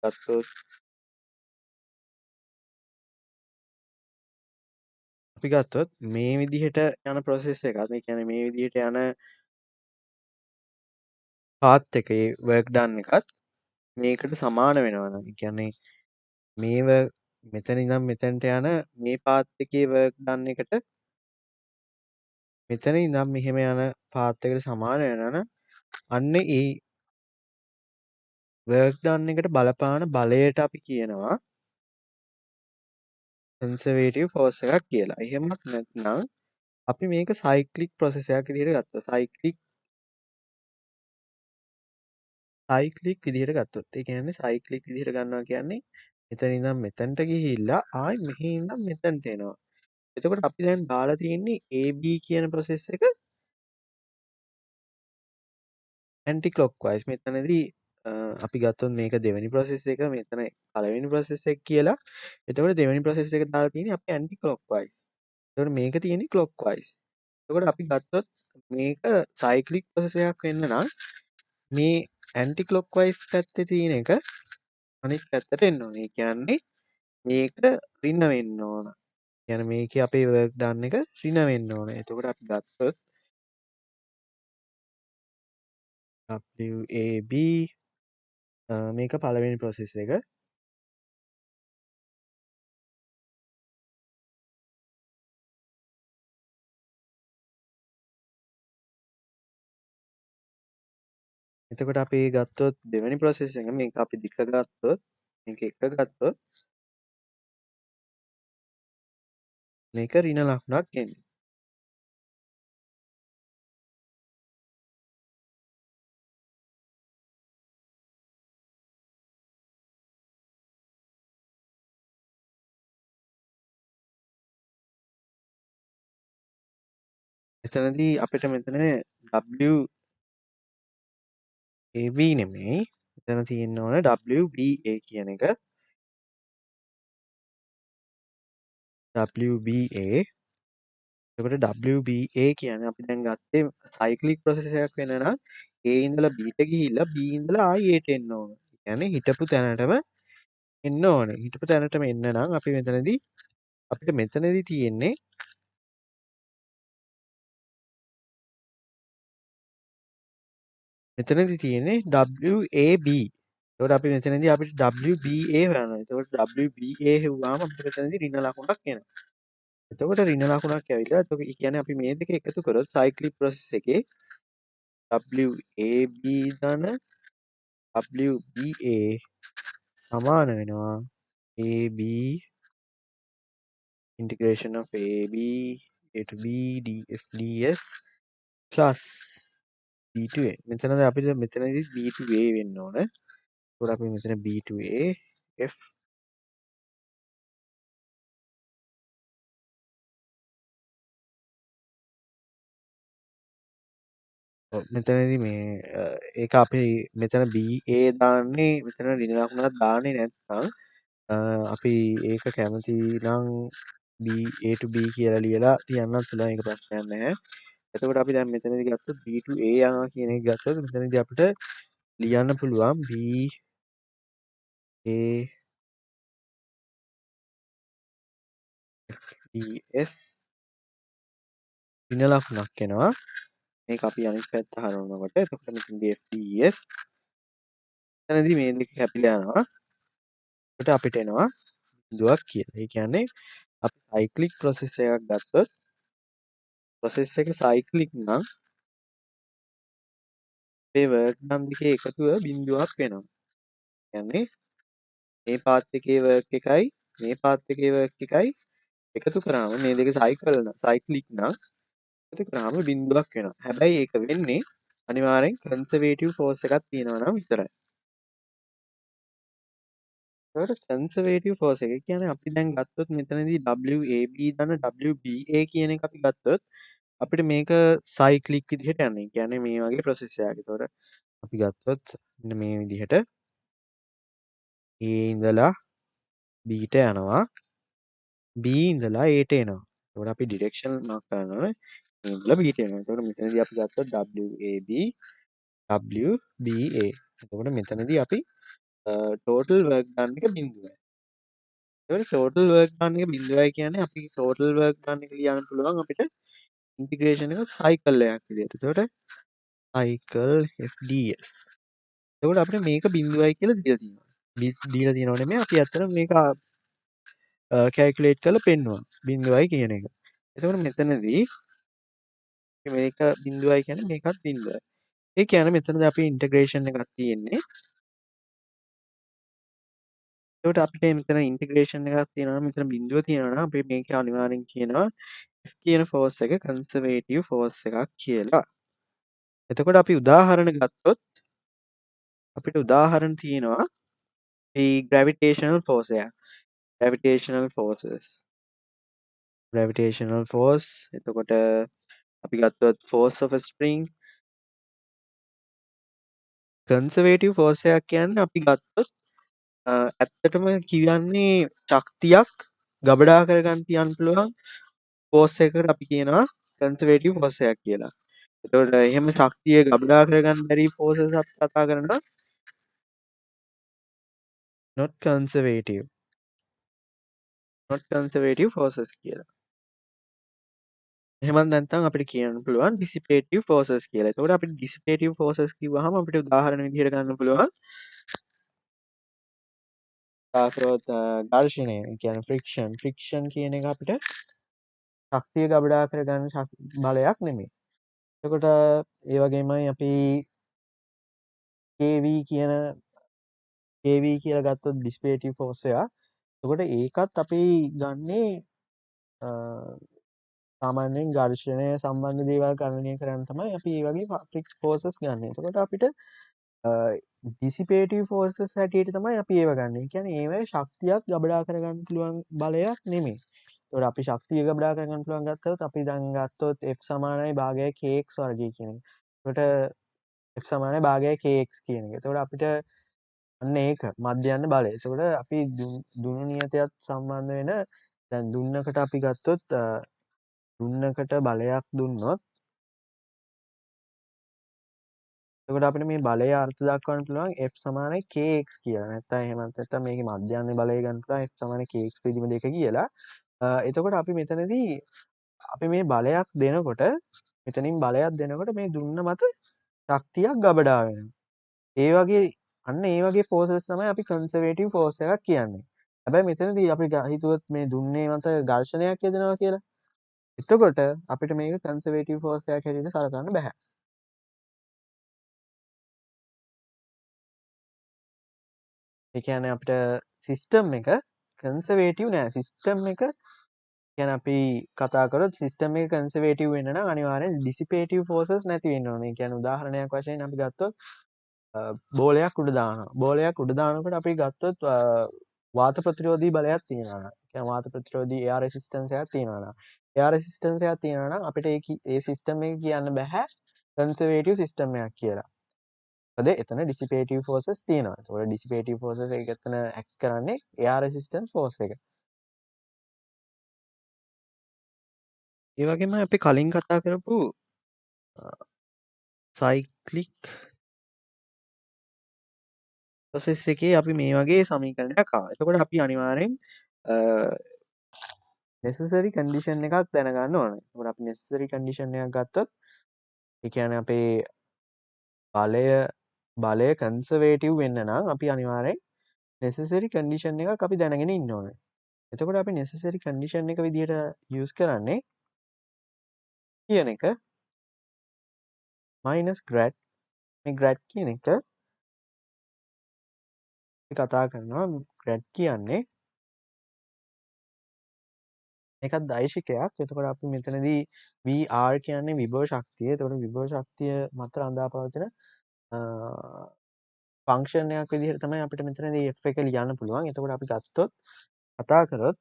ගත්තොත් අපි ගත්තොත් මේ විදිහට යන process එකත් ඒ කියන්නේ මේ විදිහට යන path එකේ work done එකත් මේකට සමාන වෙනවා නම් ඒ කියන්නේ මේව මෙතන ඉඳන් මෙතනට යන මේ path එකේ work done එකට මෙතන ඉඳන් මෙහෙම යන path එකට සමාන වෙනවා නම් අන්න ඒ work done එකට බලපාන බලයට අපි කියනවා conservative force එකක් කියලා. එහෙමත් නැත්නම් අපි මේක cyclic process එකක් විදිහට ගත්තා. cyclic විදිහට ගත්තොත්. ඒ කියන්නේ cyclic විදිහට ගන්නවා කියන්නේ මෙතන ඉඳන් මෙතනට ගිහිල්ලා ආයි මෙහි ඉඳන් මෙතනට එනවා. එතකොට අපි දැන් දාලා තියෙන්නේ AB කියන process එක anti clockwise. මෙතනදී අපි ගත්තොත් මේක දෙවෙනි process එක මෙතන පළවෙනි process එක කියලා. එතකොට දෙවෙනි process එක දාලා තියෙන්නේ අපි anti clockwise. එතකොට මේක තියෙන්නේ clockwise. එතකොට අපි ගත්තොත් මේක cyclic process එකක් වෙන්න නම් මේ anti clockwise පැත්තේ තියෙන එක අනිත් පැත්තට එන්න ඕනේ. ඒ කියන්නේ මේක ඍණ වෙන්න ඕන. කියන්නේ මේකේ අපේ work done එක ඍණ වෙන්න ඕනේ. එතකොට අපි ගත්තොත් WAB මේක පළවෙනි process එක. එතකොට අපි ගත්තොත් දෙවෙනි process එක මේක අපි දෙක ගත්තොත් මේක එක ගත්තොත් මේක ඍණ ලකුණක් එන්නේ. එතනදී අපිට මෙතන WAB නෙමෙයි මෙතන තියෙන්න ඕන WBA කියන එක. WBA එතකොට WBA කියන්නේ අපි දැන් ගත්තේ සයික්ලික් ප්‍රොසෙස් එකක් වෙන නම් A ඉඳලා B ට ගිහිල්ලා B ඉඳලා ආයි A ට එන්න ඕන. ඒ කියන්නේ හිටපු තැනටම එන්න ඕනේ. හිටපු තැනටම එන්න නම් අපි අපිට මෙතනදී තියෙන්නේ WAB. එතකොට අපි මෙතනදී අපිට WBA හොයන්න. එතකොට WBA හෙව්වාම අපිට මෙතනදී ඍණ ලකුණක් එනවා. එතකොට ඍණ ලකුණක් ඇවිල්ලා එතකොට ඒ කියන්නේ අපි මේ දෙක එකතු කරොත් සයික්ලික් ප්‍රොසෙස් එකේ WAB ධන WBA සමාන වෙනවා AB integration of AB A to B df ds plus B to A. මෙතනදී අපිට මෙතනදී B to A වෙන්න ඕන. එතකොට අපි මෙතන B to A F මෙතනදී මේ ඒක අපි මෙතන BA දාන්නේ මෙතන ඍණ ලකුණක් දාන්නේ නැත්නම් අපි ඒක කැමති නම් B A to B කියලා ලියලා තියන්නත් පුළුවන් ඒක ප්‍රශ්නයක් නැහැ. එතකොට අපි දැන් මෙතනදී ගත්තොත් B to A යනවා කියන එක ගත්තොත් මෙතනදී අපිට ලියන්න පුළුවන් B A F D S ඍණ ලකුණක් එනවා. මේක අපි අනිත් පැත්ත හරවනකොට එතකොට මෙතනදී FDS එතනදී මේ දෙක කැපිලා යනවා. එතකොට අපිට එනවා බිඳුවක් කියලා. ඒ කියන්නේ අපි සයික්ලික් ප්‍රොසෙස් එකක් ගත්තොත් ප්‍රොසෙස් එක සයික්ලික් නම් මේ වර්ක් ඩන් දෙකේ එකතුව බිඳුවක් වෙනවා. කියන්නේ මේ පාත් එකේ වර්ක් එකයි මේ පාත් එකේ වර්ක් එකයි එකතු කරාම මේ දෙක සයික්ලික් නම් එකතු කරාම බිඳුවක් වෙනවා. හැබැයි ඒක වෙන්නේ අනිවාර්යෙන් කන්සර්වේටිව් ෆෝස් එකක් තියෙනවා නම් විතරයි. ඒකට කන්සර්වේටිව් ෆෝස් එක කියන්නේ අපි දැන් ගත්තොත් මෙතනදී WAB ධන WBA කියන එක අපි ගත්තොත් අපිට මේක සයික්ලික් විදිහට යන්නේ. කියන්නේ මේ වගේ ප්‍රොසෙස් එකක්. ඒතකොට අපි ගත්තොත් මෙන්න මේ විදිහට A ඉඳලා B ට යනවා. B ඉඳලා A ට එනවා. එතකොට අපි ඩිරෙක්ෂන් මාක් කරන්න ඕනේ. A ඉඳලා B ට එනවා. එතකොට මෙතනදී අපි ගත්තොත් WAB WBA. එතකොට මෙතනදී අපි ටෝටල් වර්ක් ඩන් එක බිඳුවයි. එතකොට ටෝටල් වර්ක් ඩන් එක බිඳුවයි කියන්නේ අපි ටෝටල් වර්ක් ඩන් එක ලියන්න පුළුවන් අපිට ඉන්ටිග්‍රේෂන් එක සයිකල් එකක් විදිහට. එතකොට cycle FDS. එතකොට අපිට මේක බිඳුවයි කියලා දීලා තියෙනවා. දීලා තියෙනව නෙමෙයි අපි ඇත්තටම මේක කැල්කියුලේට් කරලා පෙන්නුවා. බිඳුවයි කියන එක. එතකොට මෙතනදී මේක බිඳුවයි කියන්නේ මේකත් බිඳුවයි. ඒ කියන්නේ මෙතනදී අපි ඉන්ටිග්‍රේෂන් එකක් තියෙන්නේ. එතකොට අපිට මෙතන ඉන්ටිග්‍රේෂන් එකක් තියෙනවා නම් මෙතන බිඳුව තියෙනවා නම් අපි මේක අනිවාර්යෙන් කියනවා F කියන ෆෝස් එක කන්සර්වේටිව් ෆෝස් එකක් කියලා. එතකොට අපි උදාහරණ ගත්තොත් අපිට උදාහරණ තියෙනවා මේ ග්‍රැවිටේෂනල් ෆෝස් එක. ග්‍රැවිටේෂනල් ෆෝස් එතකොට අපි ගත්තොත් ෆෝස් ඔෆ් ස්ප්‍රින්ග් කන්සර්වේටිව් ෆෝස් එකක් කියන්නේ අපි ගත්තොත් ඇත්තටම කියන්නේ ශක්තියක් ගබඩා කරගන්න තියන්න පුළුවන් ෆෝස් එකකට අපි කියනවා කන්සර්වේටිව් ෆෝස් එකක් කියලා. එතකොට එහෙම ශක්තිය ගබඩා කරගන්න බැරි ෆෝසස් අපි කතා කරනවා not conservative forces කියලා. එහෙම නැත්නම් අපිට කියන්න පුළුවන් dissipative forces කියලා. එතකොට අපිට dissipative forces කිව්වහම අපිට උදාහරණ විදිහට ගන්න පුළුවන් තාකරොත් ඝර්ෂණය කියන්නේ ෆ්‍රික්ෂන් කියන එක අපිට ශක්තිය ගබඩා කරගන්න බලයක් නෙමෙයි. එතකොට ඒ වගේමයි අපි KV කියලා ගත්තොත් dissipative force එක. එතකොට ඒකත් අපි ගන්නේ සාමාන්‍යයෙන් ඝර්ෂණය සම්බන්ධ දේවල් ගණනය කරන්න තමයි අපි මේ වගේ ෆෝසස් ගන්න. එතකොට අපිට dissipative forces හැටියට තමයි අපි ඒව ගන්න. ඒ කියන්නේ ඒවයි ශක්තියක් ගබඩා කරගන්න පුළුවන් බලයක් නෙමෙයි. ඒතකොට අපි ශක්තිය ගබඩා කරගන්න පුළුවන් ගත්තොත් අපි දැන් ගත්තොත් F සමානයි භාගය kx වර්ගය කියන එක. එතකොට F සමානයි භාගය kx කියන එක. එතකොට අපිට අන්න ඒක මධ්‍යන්න බලය. එතකොට අපි දුනු නියතයත් සම්බන්ධ වෙන දැන් දුන්නකට අපි ගත්තොත් දුන්නකට බලයක් දුන්නොත් එතකොට අපිට මේ බලය අර්ථ දක්වන්න පුළුවන් f සමානයි kx කියලා. නැත්නම් එහෙමත් නැත්නම් මේකේ මධ්‍යස්ථ බලය ගන්න පුළුවන් f සමානයි kx විදිහම දෙක කියලා. එතකොට අපි මෙතනදී අපි මේ බලයක් දෙනකොට මෙතනින් බලයක් දෙනකොට මේ දුන්න මත ශක්තියක් ගබඩා වෙනවා. ඒ වගේ අන්න ඒ වගේ ෆෝසස් තමයි අපි කන්සර්වේටිව් ෆෝස් එකක් කියන්නේ. හැබැයි මෙතනදී අපි හිතුවොත් මේ දුන්නේ මත ඝර්ෂණයක් යෙදෙනවා කියලා. එතකොට අපිට මේක කන්සර්වේටිව් ෆෝස් එකක් හැටියට සලකන්න බෑ. ඒ කියන්නේ අපිට සිස්ටම් එක කන්සර්වේටිව් නෑ. සිස්ටම් එක කියන්නේ අපි කතා කරොත් සිස්ටම් එක කන්සර්වේටිව් වෙන්න නම් අනිවාර්යෙන් ඩිසිපේටිව් ෆෝසස් නැති වෙන්න ඕනේ. ඒ කියන්නේ උදාහරණයක් වශයෙන් අපි ගත්තොත් බෝලයක් උඩ දානවා. බෝලයක් උඩ දානකොට අපි ගත්තොත් වාත ප්‍රතිරෝධී බලයක් තියෙනවා නම්, කියන්නේ වාත ප්‍රතිරෝධී එයාර් රෙසිස්ටන්ස් එකක් තියෙනවා නම්, එයාර් රෙසිස්ටන්ස් එකක් තියෙනවා නම් අපිට ඒ සිස්ටම් එක කියන්න බෑ කන්සර්වේටිව් සිස්ටම් එකක් කියලා. මොකද එතන ඩිසිපේටිව් ෆෝසස් තියෙනවා. ඒතකොට ඩිසිපේටිව් ෆෝසස් එක එතන ඇක්ට් කරන්නේ එයාර් රෙසිස්ටන්ස් ෆෝස් එක. ඒ වගේම අපි කලින් කතා කරපු සයික්ලික් ප්‍රොසෙස් එකේ අපි මේ වගේ සමීකරණයක් ආවා. එතකොට අපි අනිවාර්යෙන් necessary condition එකක් දැනගන්න ඕනේ. එතකොට අපි necessary condition එකක් ගත්තොත් ඒ කියන්නේ අපේ බලය කන්සර්වේටිව් වෙන්න නම් අපි අනිවාර්යෙන් necessary condition එකක් අපි දැනගෙන ඉන්න ඕනේ. එතකොට අපි necessary condition එක විදිහට use කරන්නේ කියන එක -grad මේ grad කියන එක අපි කතා කරනවා grad කියන්නේ ඒකත් දෛශිකයක්. එතකොට අපි මෙතනදී VR කියන්නේ විභව ශක්තිය. එතකොට විභව ශක්තිය මත රඳා පවතින ෆන්ක්ෂන් එකක් විදිහට තමයි අපිට මෙතනදී f එක ලියන්න පුළුවන්. එතකොට අපි ගත්තොත් කතා කරොත්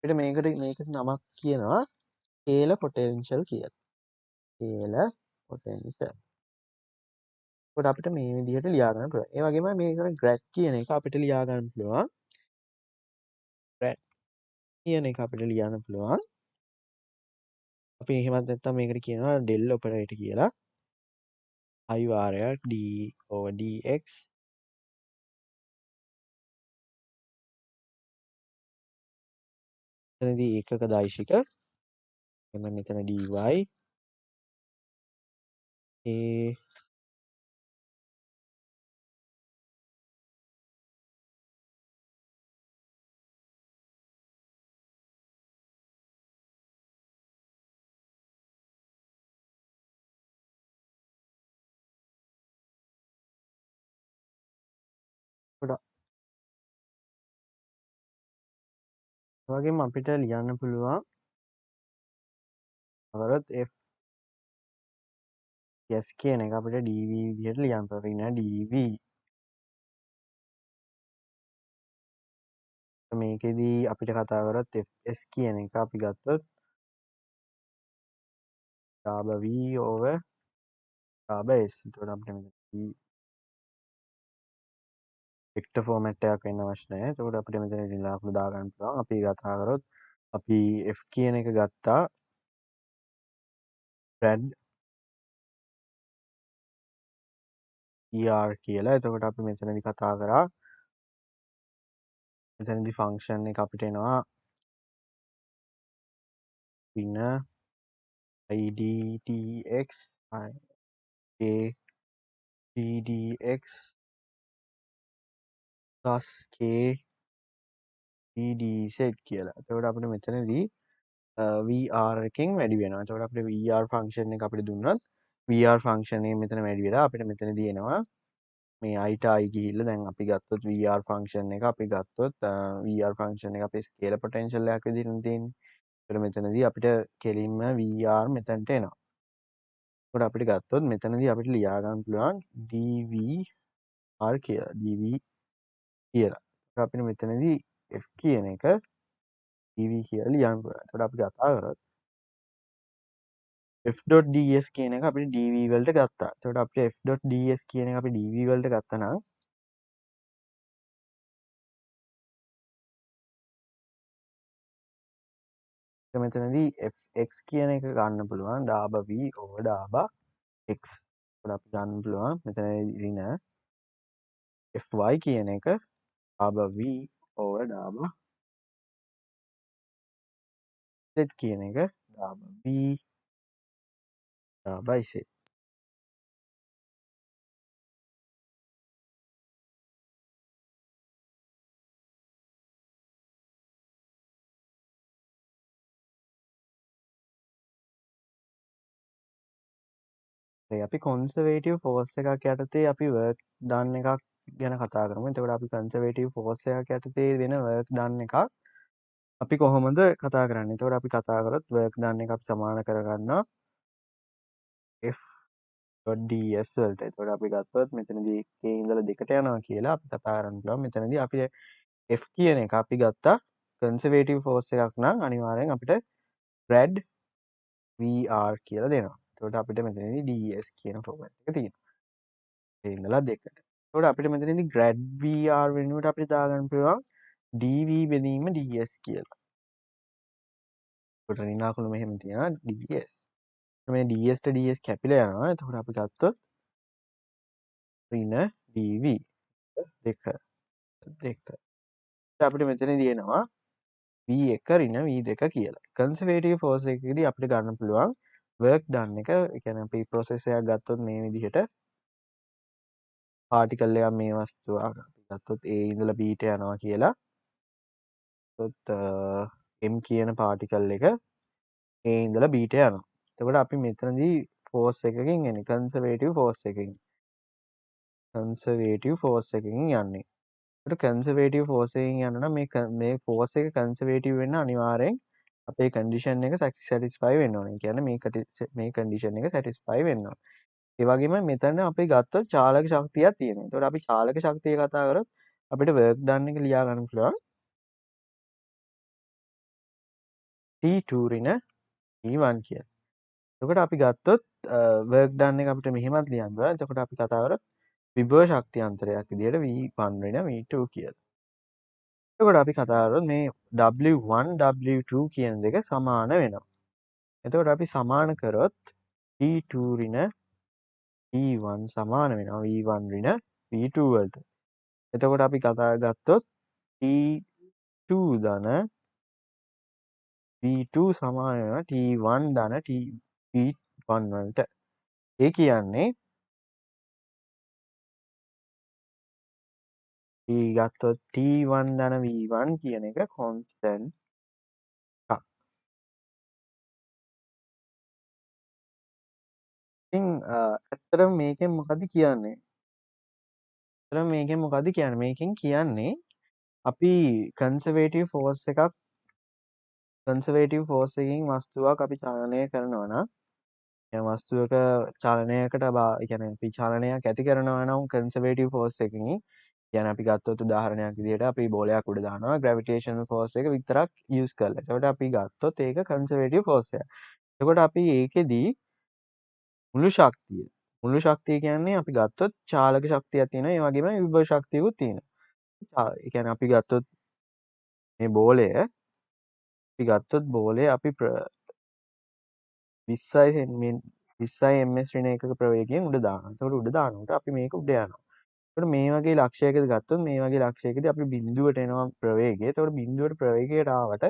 අපිට මේකට නමක් කියනවා ස්කේලර් පොටෙන්ෂල් කියලා. ස්කේලර් පොටෙන්ෂල්. එතකොට අපිට මේ විදිහට ලියා ගන්න පුළුවන්. ඒ වගේම මේක grad කියන එක අපිට ලියා ගන්න පුළුවන්. grad කියන එක අපිට ලියන්න පුළුවන්. අපි එහෙමත් නැත්නම් මේකට කියනවා del operator කියලා. I වාරයක් d/dx එතනදී ඒකක දෛශික එන්න මෙතන dy ඒ ගොඩක් වගේම අපිට ලියන්න පුළුවන් අවරත් f s කියන එක අපිට dv විදිහට ලියන්න පුළුවන් නෑ dv මේකෙදී අපිට කතා කරොත් fs කියන එක අපි ගත්තොත් ඩාබ v over ඩාබ s. එතකොට අපිට මෙතන වෙක්ටර් ෆෝමැට් එකක් වෙන්න අවශ්‍ය නැහැ. එතකොට අපිට මෙතන ලාකුළු දා ගන්න පුළුවන්. අපි කතා කරොත් අපි f කියන එක ගත්තා grad er කියලා. එතකොට අපි මෙතනදී කතා කරා මෙතනදී ෆන්ක්ෂන් එක අපිට එනවා පින idtx k ddx plus k ddz කියලා. එතකොට අපිට මෙතනදී VR එකෙන් වැඩි වෙනවා. එතකොට අපිට VR ෆන්ක්ෂන් එක අපිට දුන්නොත් VR ෆන්ක්ෂන් එක මෙතන වැඩි වෙලා අපිට මෙතනදී එනවා මේ i ට i ගිහිල්ලා දැන් අපි ගත්තොත් VR ෆන්ක්ෂන් එක අපි ගත්තොත් VR ෆන්ක්ෂන් එක අපේ ස්කේලර් පොටෙන්ෂල් එකක් විදිහට තියෙන්නේ. ඒතර මෙතනදී අපිට කෙලින්ම VR මෙතනට එනවා. ඒකට අපිට ගත්තොත් මෙතනදී අපිට ලියා ගන්න පුළුවන් dvr කියලා. dv කියලා. අපිට මෙතනදී f කියන එක dv කියලා ලියන්න පුළුවන්. ඒකට අපි කතා කරොත් f.ds කියන එක අපිට dv වලට ගත්තා. එතකොට අපිට f.ds කියන එක අපි dv වලට ගත්තා නම් මෙතනදී fx කියන එක ගන්න පුළුවන් ඩාබ v over ඩාබ x. එතකොට අපි ගන්න පුළුවන් මෙතනදී ඍණ fy කියන එක ඩාබ v over ඩාබ z කියන එක ඩාබ v ඩාබ z. අපි කොන්සර්වේටිව් ෆෝස් එකක් යටතේ අපි වර්ක් ඩන් එකක් ගැන කතා කරමු. එතකොට අපි කන්සර්වේටිව් ෆෝස් එකක් යටතේ වෙන වර්ක් ඩන් එකක් අපි කොහොමද කතා කරන්නේ? එතකොට අපි කතා කරොත් වර්ක් ඩන් එක අපි සමාන කරගන්නවා f.ds වලට. එතකොට අපි ගත්තොත් මෙතනදී k ඉඳලා 2ට යනවා කියලා අපි කතා කරන්න පුළුවන්. මෙතනදී අපි f කියන එක අපි ගත්තා කන්සර්වේටිව් ෆෝස් එකක් නම් අනිවාර්යෙන් අපිට grad vr කියලා දෙනවා. එතකොට අපිට මෙතනදී ds කියන ෆෝමැට් එක තියෙනවා. ඒ ඉඳලා 2ට. එතකොට අපිට මෙතනදී grad vr වෙනුවට අපිට දාගන්න පුළුවන් dv බෙදීම ds කියලා. එතකොට ඍණාකුළු මෙහෙම තියෙනවා ds. මේ ds ට ds කැපිලා යනවා. එතකොට අපි ගත්තොත් ඍණ dv 2 2. අපිට මෙතනදී එනවා v1 ඍණ v2 කියලා. කන්සර්වේටිව් ෆෝස් එකකදී අපිට ගන්න පුළුවන් වර්ක් ඩන් එක. ඒ කියන්නේ අපි ප්‍රොසෙස් එකක් ගත්තොත් මේ විදිහට පාටිකල් එකක් මේ වස්තුවක් අපි ගත්තොත් A ඉඳලා B ට යනවා කියලා. m කියන පාටිකල් එක A ඉඳලා B ට යනවා. එතකොට අපි මෙතනදී ෆෝස් එකකින් එන්නේ කන්සර්වේටිව් ෆෝස් එකකින්. කන්සර්වේටිව් ෆෝස් එකකින් යන්නේ. ඒකට කන්සර්වේටිව් ෆෝස් එකකින් යනවා නම් මේ ෆෝස් එක කන්සර්වේටිව් වෙන්න අනිවාර්යෙන් අපේ කන්ඩිෂන් එක සැටිස්ෆයි වෙන්න ඕනේ. කියන්නේ මේ කන්ඩිෂන් එක සැටිස්ෆයි වෙන්න ඕනේ. ඒ වගේම මෙතන අපි ගත්තොත් චාලක ශක්තියක් තියෙනවා. ඒතකොට අපි චාලක ශක්තිය කතා කරොත් අපිට වර්ක් ඩන් එක ලියා ගන්න පුළුවන් T2 ඍණ T1 කියලා. එතකොට අපි ගත්තොත් වර්ක් ඩන් එක අපිට මෙහෙමත් ලියන්න පුළුවන්. එතකොට අපි කතා කරොත් විභව ශක්ති අන්තරයක් විදිහට V1 ඍණ V2 කියලා. එතකොට අපි කතා කරොත් මේ W1 W2 කියන දෙක සමාන වෙනවා. එතකොට අපි සමාන කරොත් T2 ඍණ T1 සමාන වෙනවා V1 ඍණ V2 වලට. එතකොට අපි කතා ගත්තොත් T2 ධන V2 සමාන වෙනවා T1 ධන V1 වලට. ඒ කියන්නේ ගත්තොත් T1 ධන V1 කියන එක කොන්ස්ටන්ට් එකක්. ඉතින් ඇත්තටම මේකෙන් මොකද කියන්නේ? ඇත්තටම මේකෙන් මොකද කියන්නේ? මේකෙන් කියන්නේ අපි කන්සර්වේටිව් ෆෝස් එකකින් වස්තුවක් අපි චලනය කරනවා නම් වස්තුවක චලනයකට ඒ කියන්නේ අපි චලනයක් ඇති කරනවා නම් කන්සර්වේටිව් ෆෝස් එකකින් කියන්නේ අපි ගත්තොත් උදාහරණයක් විදිහට අපි බෝලයක් උඩ දානවා ග්‍රැවිටේෂනල් ෆෝස් එක විතරක් යූස් කරලා. ඒකට අපි ගත්තොත් ඒක කන්සර්වේටිව් ෆෝස් එකක්. එතකොට අපි ඒකෙදී මුළු ශක්තිය කියන්නේ අපි ගත්තොත් චාලක ශක්තියක් තියෙනවා. ඒ වගේම විභව ශක්තියකුත් තියෙනවා. ඒ කියන්නේ අපි ගත්තොත් මේ බෝලය අපි 20 ms ඍණ එකක ප්‍රවේගයෙන් උඩ දානවා. එතකොට උඩ දානකොට අපි මේක උඩ යනවා. එතකොට මේ වගේ ලක්ෂයකද ගත්තොත් මේ වගේ ලක්ෂයකදී අපි බිඳුවට එනවා ප්‍රවේගය. එතකොට බිඳුවට ප්‍රවේගයට ආවට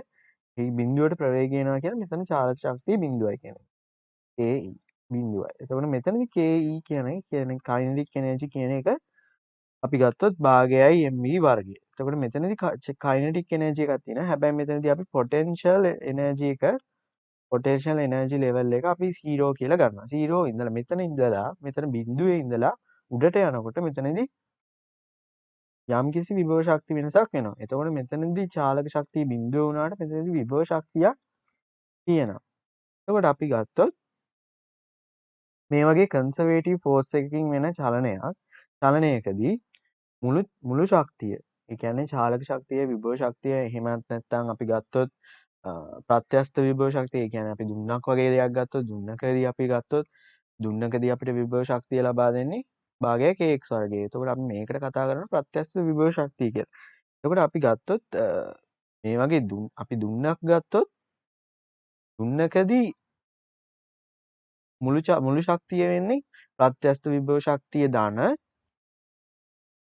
මේ බිඳුවට ප්‍රවේගය එනවා කියන්නේ මෙතන චාලක ශක්තිය බිඳුවයි කියන්නේ. KE බිඳුවයි. එතකොට මෙතනදී KE කියන්නේ කයිනටික් එනර්ජි කියන එක අපි ගත්තොත් භාගයයි mv වර්ගය. එතකොට මෙතනදී කයිනටික් එනර්ජි එකක් තියෙනවා. හැබැයි මෙතනදී අපි පොටෙන්ෂල් එනර්ජි ලෙවල් එක අපි 0 කියලා ගන්නවා. 0 ඉඳලා මෙතන බිඳුවේ ඉඳලා උඩට යනකොට මෙතනදී යම්කිසි විභව ශක්ති වෙනසක් වෙනවා. එතකොට මෙතනදී චාලක ශක්තිය බිඳුව වුණාට මෙතනදී විභව ශක්තියක් තියෙනවා. එතකොට අපි ගත්තොත් මේ වගේ කන්සර්වේටිව් ෆෝස් එකකින් වෙන චලනයකදී මුළු ශක්තිය ඒ කියන්නේ චාලක ශක්තිය විභව ශක්තිය එහෙමත් නැත්නම් අපි ගත්තොත් ප්‍රත්‍යස්ත විභව ශක්තිය ඒ කියන්නේ අපි දුන්නක් වගේ දෙයක් ගත්තොත් දුන්නකදී අපිට විභව ශක්තිය ලබා දෙන්නේ භාගය kx වර්ගය. එතකොට අපි මේකට කතා කරනවා ප්‍රත්‍යස්ත විභව ශක්තිය කියලා. එතකොට අපි ගත්තොත් මේ වගේ අපි දුන්නක් ගත්තොත් දුන්නකදී මුළු ශක්තිය වෙන්නේ ප්‍රත්‍යස්ත විභව ශක්තිය ධන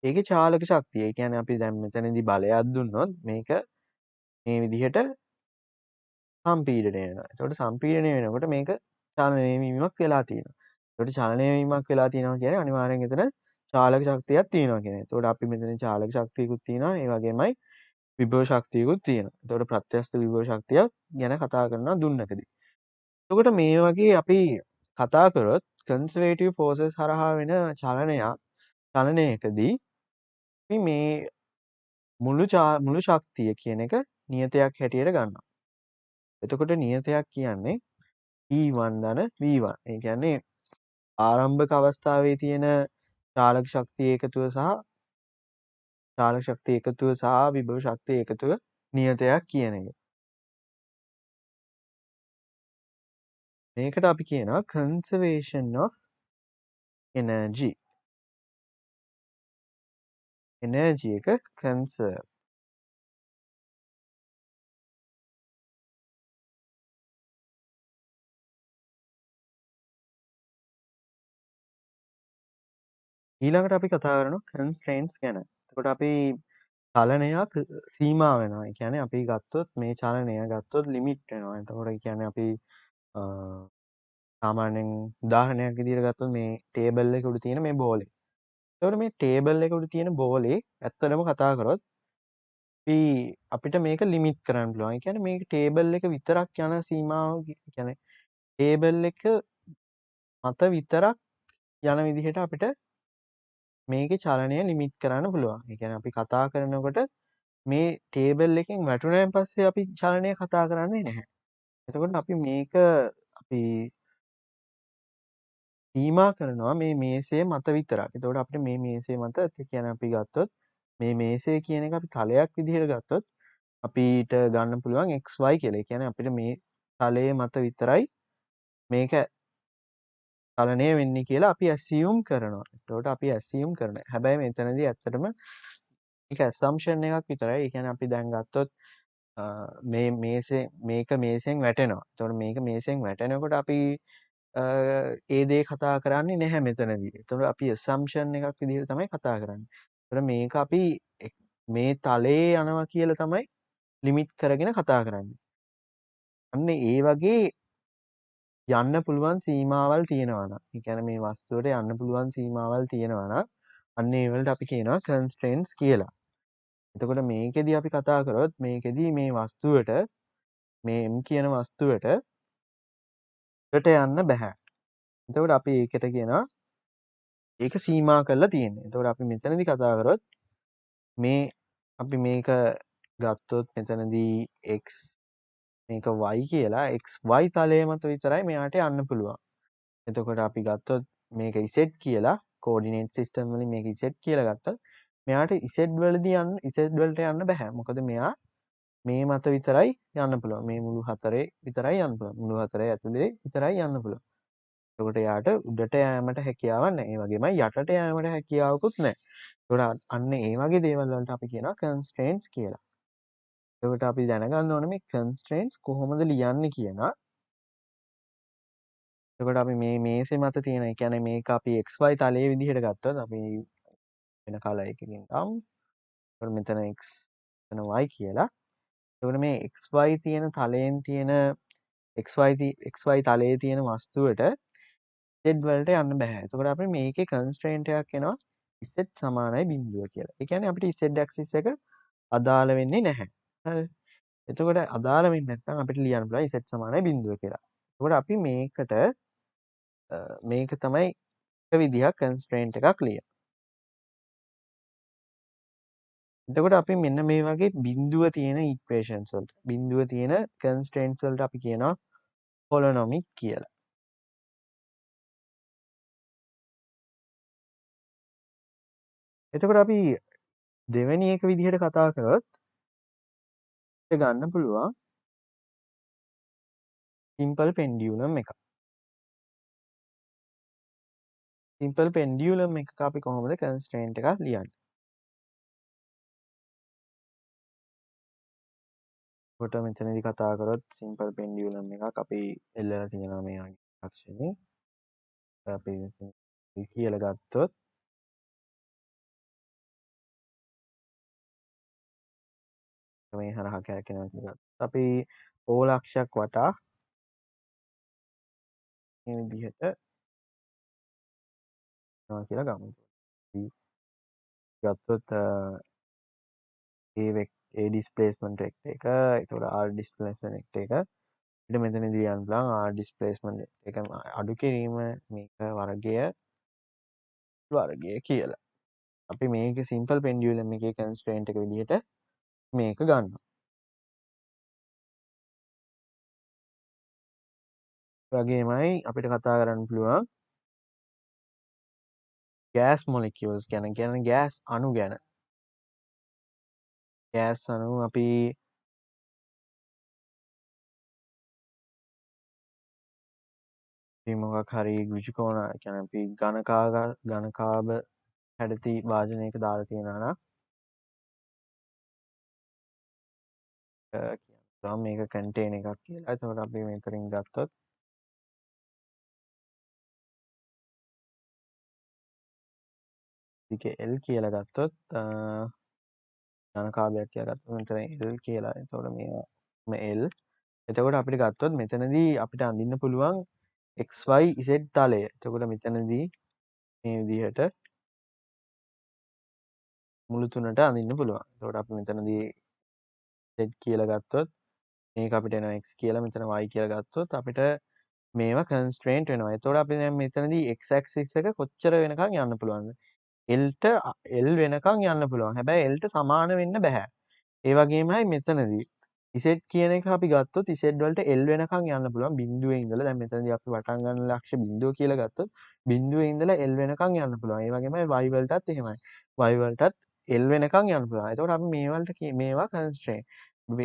ඒකේ චාලක ශක්තිය. ඒ කියන්නේ අපි දැන් මෙතනදී බලයක් දුන්නොත් මේක මේ විදිහට සම්පීඩනය වෙනවා. එතකොට සම්පීඩනය වෙනකොට මේක චලනය වීමක් වෙලා තියෙනවා. එතකොට චලනය වීමක් වෙලා තියෙනවා කියන්නේ අනිවාර්යෙන් එතන චාලක ශක්තියක් තියෙනවා කියන එක. එතකොට අපි මෙතන චාලක ශක්තියකුත් තියෙනවා. ඒ වගේමයි විභව ශක්තියකුත් තියෙනවා. එතකොට ප්‍රත්‍යස්ත විභව ශක්තිය ගැන කතා කරනවා දුන්නකදී. එතකොට මේ වගේ අපි කතා කරොත් කන්සර්වේටිව් ෆෝසස් හරහා වෙන චලනයකදී අපි මේ මුළු ශක්තිය කියන එක නියතයක් හැටියට ගන්නවා. එතකොට නියතයක් කියන්නේ E1 ධන V1. ඒ කියන්නේ ආරම්භක අවස්ථාවේ තියෙන චාලක ශක්තිය එකතුව සහ විභව ශක්තිය එකතුව නියතයක් කියන එක. මේකට අපි කියනවා conservation of energy. එනර්ජි එක කන්සර්ව්. ඊළඟට අපි කතා කරනවා constraints ගැන. එතකොට අපි චලනයක් සීමා වෙනවා. ඒ කියන්නේ අපි ගත්තොත් මේ චලනය ගත්තොත් ලිමිට් වෙනවා. එතකොට ඒ කියන්නේ අපි සාමාන්‍යයෙන් උදාහරණයක් විදිහට ගත්තොත් මේ ටේබල් එක උඩ තියෙන මේ බෝලේ. එතකොට මේ ටේබල් එක උඩ තියෙන බෝලේ ඇත්තටම කතා කරොත් අපිට මේක ලිමිට් කරන්න පුළුවන්. ඒ කියන්නේ මේක ටේබල් එක විතරක් යන සීමාව කියන්නේ ටේබල් එක මත විතරක් යන විදිහට අපිට මේකේ චලනය ලිමිට් කරන්න පුළුවන්. ඒ කියන්නේ අපි කතා කරනකොට මේ ටේබල් එකෙන් වැටුණාන් පස්සේ අපි චලනය කතා කරන්නේ නැහැ. එතකොට අපි මේක අපි සීමා කරනවා මේ මේසය මත විතරක්. එතකොට අපිට මේ මේසය මත ඒ කියන්නේ අපි ගත්තොත් මේ මේසය කියන එක අපි තලයක් විදිහට ගත්තොත් අපිට ගන්න පුළුවන් xy කියලා. ඒ කියන්නේ අපිට මේ තලයේ මත විතරයි මේක චලනය වෙන්නේ කියලා අපි assume කරනවා. එතකොට අපි assume කරනවා. හැබැයි මෙතනදී ඇත්තටම මේක assumption එකක් විතරයි. ඒ කියන්නේ අපි දැන් ගත්තොත් මේ මේක මේසෙන් වැටෙනවා. එතකොට මේක මේසෙන් වැටෙනකොට අපි ඒ දේ කතා කරන්නේ නැහැ මෙතනදී. එතකොට අපි assumption එකක් විදිහට තමයි කතා කරන්නේ. එතකොට මේක අපි මේ තලයේ යනවා කියලා තමයි ලිමිට් කරගෙන කතා කරන්නේ. අන්න ඒ වගේ යන්න පුළුවන් සීමාවල් තියෙනවා නම්, ඒ කියන්නේ මේ වස්තුවට යන්න පුළුවන් සීමාවල් තියෙනවා නම් අන්න ඒ වලට අපි කියනවා constraints කියලා. එතකොට මේකෙදි අපි කතා කරොත් මේකෙදි මේ වස්තුවට මේ M කියන වස්තුවට යට යන්න බෑ. එතකොට අපි ඒකට කියනවා ඒක සීමා කරලා තියෙන්නේ. එතකොට අපි මෙතනදී කතා කරොත් මේ අපි මේක ගත්තොත් මෙතනදී x මේක y කියලා xy තලය මත විතරයි මෙයාට යන්න පුළුවන්. එතකොට අපි ගත්තොත් මේක z කියලා කෝඩිනේට් සිස්ටම් වලින් මේක z කියලා ගත්තොත් මෙයාට z වලදී z වලට යන්න බෑ. මොකද මෙයා මේ මත විතරයි යන්න පුළුවන්. මේ මුළු හතරේ විතරයි යන්න පුළුවන්. මුළු හතරේ ඇතුලේ විතරයි යන්න පුළුවන්. එතකොට එයාට උඩට යෑමට හැකියාවක් නැහැ. ඒ වගේමයි යටට යෑමට හැකියාවකුත් නැහැ. එතකොට අන්න ඒ වගේ දේවල් වලට අපි කියනවා constraints කියලා. එතකොට අපි දැනගන්න ඕනේ මේ constraints කොහොමද ලියන්නේ කියලා. එතකොට අපි මේ මේසෙ මත තියෙන, ඒ කියන්නේ මේක අපි xy තලයේ විදිහට ගත්තොත් අපි වෙන කලර් එකකින් ගමු. එතකොට මෙතන x මෙතන y කියලා. එතකොට මේ xy තියෙන තලයෙන් තියෙන xy තලයේ තියෙන වස්තුවට z වලට යන්න බෑ. එතකොට අපි මේකේ constraint එකක් එනවා z සමානයි බිඳුව කියලා. ඒ කියන්නේ අපිට z axis එක අදාළ වෙන්නේ නැහැ. හරි. එතකොට අදාළ වෙන්නේ නැත්නම් අපිට ලියන්න පුළුවන් z සමානයි බිඳුව කියලා. එතකොට අපි මේක තමයි එක විදිහක් constraint එකක් ලියන. එතකොට අපි මෙන්න මේ වගේ බිඳුව තියෙන equations වලට, බිඳුව තියෙන constraints වලට අපි කියනවා polynomial කියලා. එතකොට අපි දෙවෙනි එක විදිහට කතා කරොත් ගන්න පුළුවන් simple pendulum එකක්. simple pendulum එකක අපි කොහොමද constraint එකක් ලියන්නේ? කොට මෙතනදි කතා කරොත් සිම්පල් පෙන්ඩියුලම් එකක් අපි එල්ලලා තියෙනවා මේ වගේ තාක්ෂණේ. අපි කියලා ගත්තොත් මේ හරහා කැරකෙනවා කියලා ගත්තොත් අපි ඕලක්ෂයක් වටා මේ විදිහට යනවා කියලා ගමු. අපි ගත්තොත් ඒ ඩිස්ප්ලේස්මන්ට් වෙක්ටර් එක, ඒතකොට r ඩිස්ප්ලේස්මන්ට් වෙක්ටර් එක ඊට මෙතනදී යන්න පුළුවන් r ඩිස්ප්ලේස්මන්ට් එක අඩු කිරීම මේක වර්ගය කියලා. අපි මේක සිම්පල් පෙන්ඩියුලම් එකේ කන්ස්ට්‍රේන්ට් එක විදිහට මේක ගන්නවා. වගේමයි අපිට කතා කරන්න පුළුවන් ගෑස් මොලිකියුල්ස් ගැන, කියන්නේ ගෑස් අණු ගැන. ගෑස් අණු අපි මොකක් හරි ඍජුකෝණ කියන්නේ අපි ඝනකාභ හැඩති වාදනයක දාලා තියෙනවා නම් කියනවා මේක කන්ටේන් එකක් කියලා. එතකොට අපි මෙතනින් ගත්තොත් ඒකේ L කියලා ගත්තොත් ඝනකාභයක් කියලා ගත්තොත් මෙතන L කියලා. එතකොට මේ L. එතකොට අපිට ගත්තොත් මෙතනදී අපිට අඳින්න පුළුවන් XY Z තලය. එතකොට මෙතනදී මේ විදිහට මුළු තුනට අඳින්න පුළුවන්. එතකොට අපි මෙතනදී Z කියලා ගත්තොත් මේක අපිට එනවා x කියලා, මෙතන y කියලා ගත්තොත් අපිට මේවා කන්ස්ට්‍රේන්ට් වෙනවා. එතකොට අපි දැන් මෙතනදී x axis එක කොච්චර වෙනකන් යන්න පුළුවන්ද? L වෙනකන් යන්න පුළුවන්. හැබැයි L ට සමාන වෙන්න බෑ. ඒ වගේමයි මෙතනදී z කියන එක අපි ගත්තොත් z වලට L වෙනකන් යන්න පුළුවන්. බිඳුවේ ඉඳලා දැන් මෙතනදී අපි වටන් ගන්න ලක්ෂ බිඳුව කියලා ගත්තොත් බිඳුවේ ඉඳලා L වෙනකන් යන්න පුළුවන්. ඒ වගේමයි y වලටත් එහෙමයි. y වලටත් L වෙනකන් යන්න පුළුවන්. එතකොට අපි මේවා කන්ස්ට්‍රේන්ට්.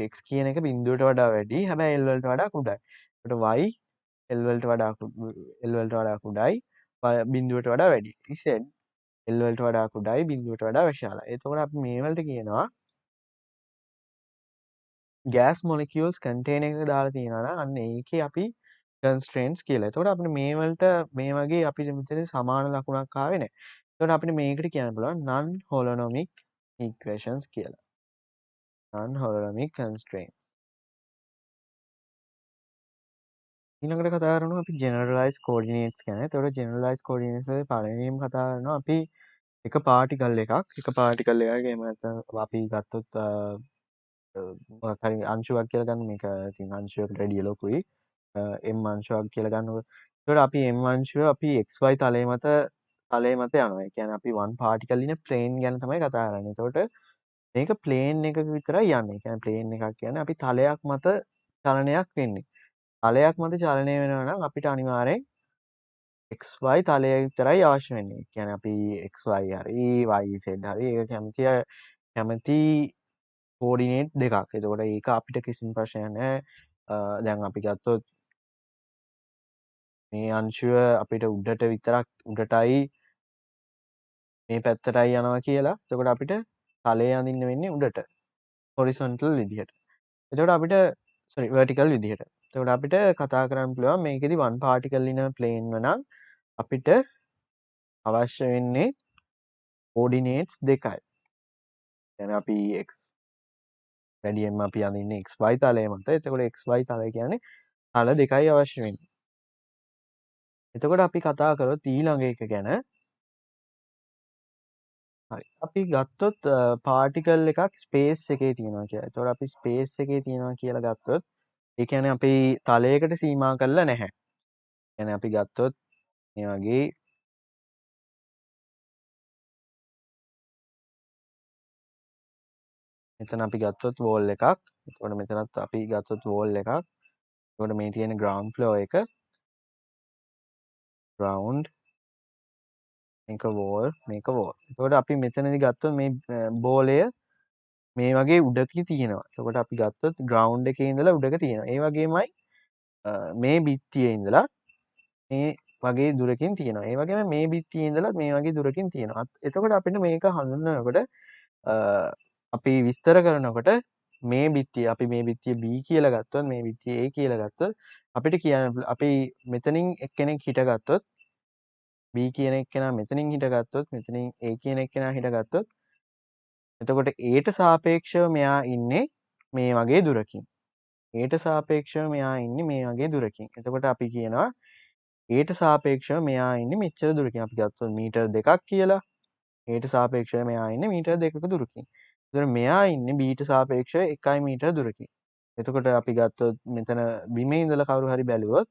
x කියන එක බිඳුවට වඩා වැඩි. හැබැයි L වලට වඩා කුඩායි. එතකොට y L වලට වඩා කුඩායි. බිඳුවට වඩා වැඩි. z L වලට වඩා කුඩායි, බිඳුවට වඩා විශාලයි. එතකොට අපි මේ වලට කියනවා ගෑස් මොලිකියුල්ස් කන්ටේනර් එකක දාලා තියෙනවා නම් අන්න ඒකේ අපි කන්ස්ට්‍රේන්ට්ස් කියලා. එතකොට අපිට මේ වලට මේ වගේ අපිට මෙතන සමාන ලකුණක් ආවේ නැහැ. එතකොට අපිට මේකට කියන්න පුළුවන් non holonomic equations කියලා. non holonomic constraint. ඊළඟට කතා කරනවා අපි generalized coordinates ගැන. එතකොට generalized coordinates වල පළවෙනිම කතා කරනවා අපි එක පාටිකල් එකක්. එක පාටිකල් එකක් එහෙම නැත්නම් අපි ගත්තොත් මොකක් හරි අංශුවක් කියලා ගන්න. මේක ඉතින් අංශුවකට වැඩිය ලොකුයි. m අංශුවක් කියලා ගන්නකො. එතකොට අපි m අංශුව අපි xy තලය මත යනවා. ඒ කියන්නේ අපි one particle in a plane ගැන තමයි කතා කරන්නේ. එතකොට මේක ප්ලේන් එකක විතරයි යන්නේ. ඒ කියන්නේ ප්ලේන් එකක් කියන්නේ අපි තලයක් මත චලනයක් වෙන්නේ. තලයක් මත චලනය වෙනවා නම් අපිට අනිවාර්යෙන් xy තලය විතරයි අවශ්‍ය වෙන්නේ. ඒ කියන්නේ අපි xy හරි yz හරි ඒක කැමති කෝඩිනේට් දෙකක්. එතකොට ඒක අපිට කිසිම ප්‍රශ්නයක් නැහැ. දැන් අපි ගත්තොත් මේ අංශුව අපිට උඩටයි මේ පැත්තටයි යනවා කියලා. එතකොට අපිට තලය අඳින්න වෙන්නේ උඩට හොරිසොන්ටල් විදිහට. එතකොට අපිට vertical විදිහට. එතකොට අපිට කතා කරන්න පුළුවන් මේකෙදි one particle in a plane නම් අපිට අවශ්‍ය වෙන්නේ coordinates දෙකයි. يعني අපි x වැඩියෙන්ම අපි අඳින්නේ xy තලය මත. එතකොට xy තලය කියන්නේ තල දෙකයි අවශ්‍ය වෙන්නේ. එතකොට අපි කතා කරොත් ඊළඟ එක ගැන. හරි. අපි ගත්තොත් පාටිකල් එකක් ස්පේස් එකේ තියෙනවා කියලා. එතකොට අපි ස්පේස් එකේ තියෙනවා කියලා ගත්තොත් ඒ කියන්නේ අපි තලයකට සීමා කරලා නැහැ. يعني අපි ගත්තොත් මේ වගේ මෙතන අපි ගත්තොත් වෝල් එකක්. එතකොට මෙතනත් අපි ගත්තොත් වෝල් එකක්. එතකොට මේ තියෙන ග්‍රවුන්ඩ් ෆ්ලෝ එක ග්‍රවුන්ඩ් මේක වෝල් මේක වෝල්. එතකොට අපි මෙතනදී ගත්තොත් මේ බෝලය මේ වගේ උඩක තියෙනවා. එතකොට අපි ගත්තොත් ග්‍රවුන්ඩ් එකේ ඉඳලා උඩක තියෙනවා. ඒ වගේමයි මේ බිත්තියේ ඉඳලා මේ වගේ දුරකින් තියෙනවා. ඒ වගේම මේ බිත්තියේ ඉඳලා මේ වගේ දුරකින් තියෙනවා. එතකොට අපිට මේක හඳුන්වනකොට අපි විස්තර කරනකොට මේ බිත්තිය අපි මේ බිත්තිය B කියලා ගත්තොත් මේ බිත්තිය A කියලා ගත්තොත් අපිට කියන්න අපි මෙතනින් එක්කෙනෙක් හිටගත්තොත් B කියන එක්කෙනා මෙතනින් හිටගත්තොත් මෙතනින් A කියන එක්කෙනා හිටගත්තොත් එතකොට Aට සාපේක්ෂව මෙයා ඉන්නේ මේ වගේ දුරකින්. Aට සාපේක්ෂව මෙයා ඉන්නේ මේ වගේ දුරකින්. එතකොට අපි කියනවා Aට සාපේක්ෂව මෙයා ඉන්නේ මෙච්චර දුරකින්. අපි ගත්තොත් මීටර් 2ක් කියලා. Aට සාපේක්ෂව මෙයා ඉන්නේ මීටර් 2ක දුරකින්. එතකොට මෙයා ඉන්නේ Bට සාපේක්ෂව 1 මීටර දුරකින්. එතකොට අපි ගත්තොත් මෙතන බිමේ ඉඳලා කවුරු හරි බැලුවොත්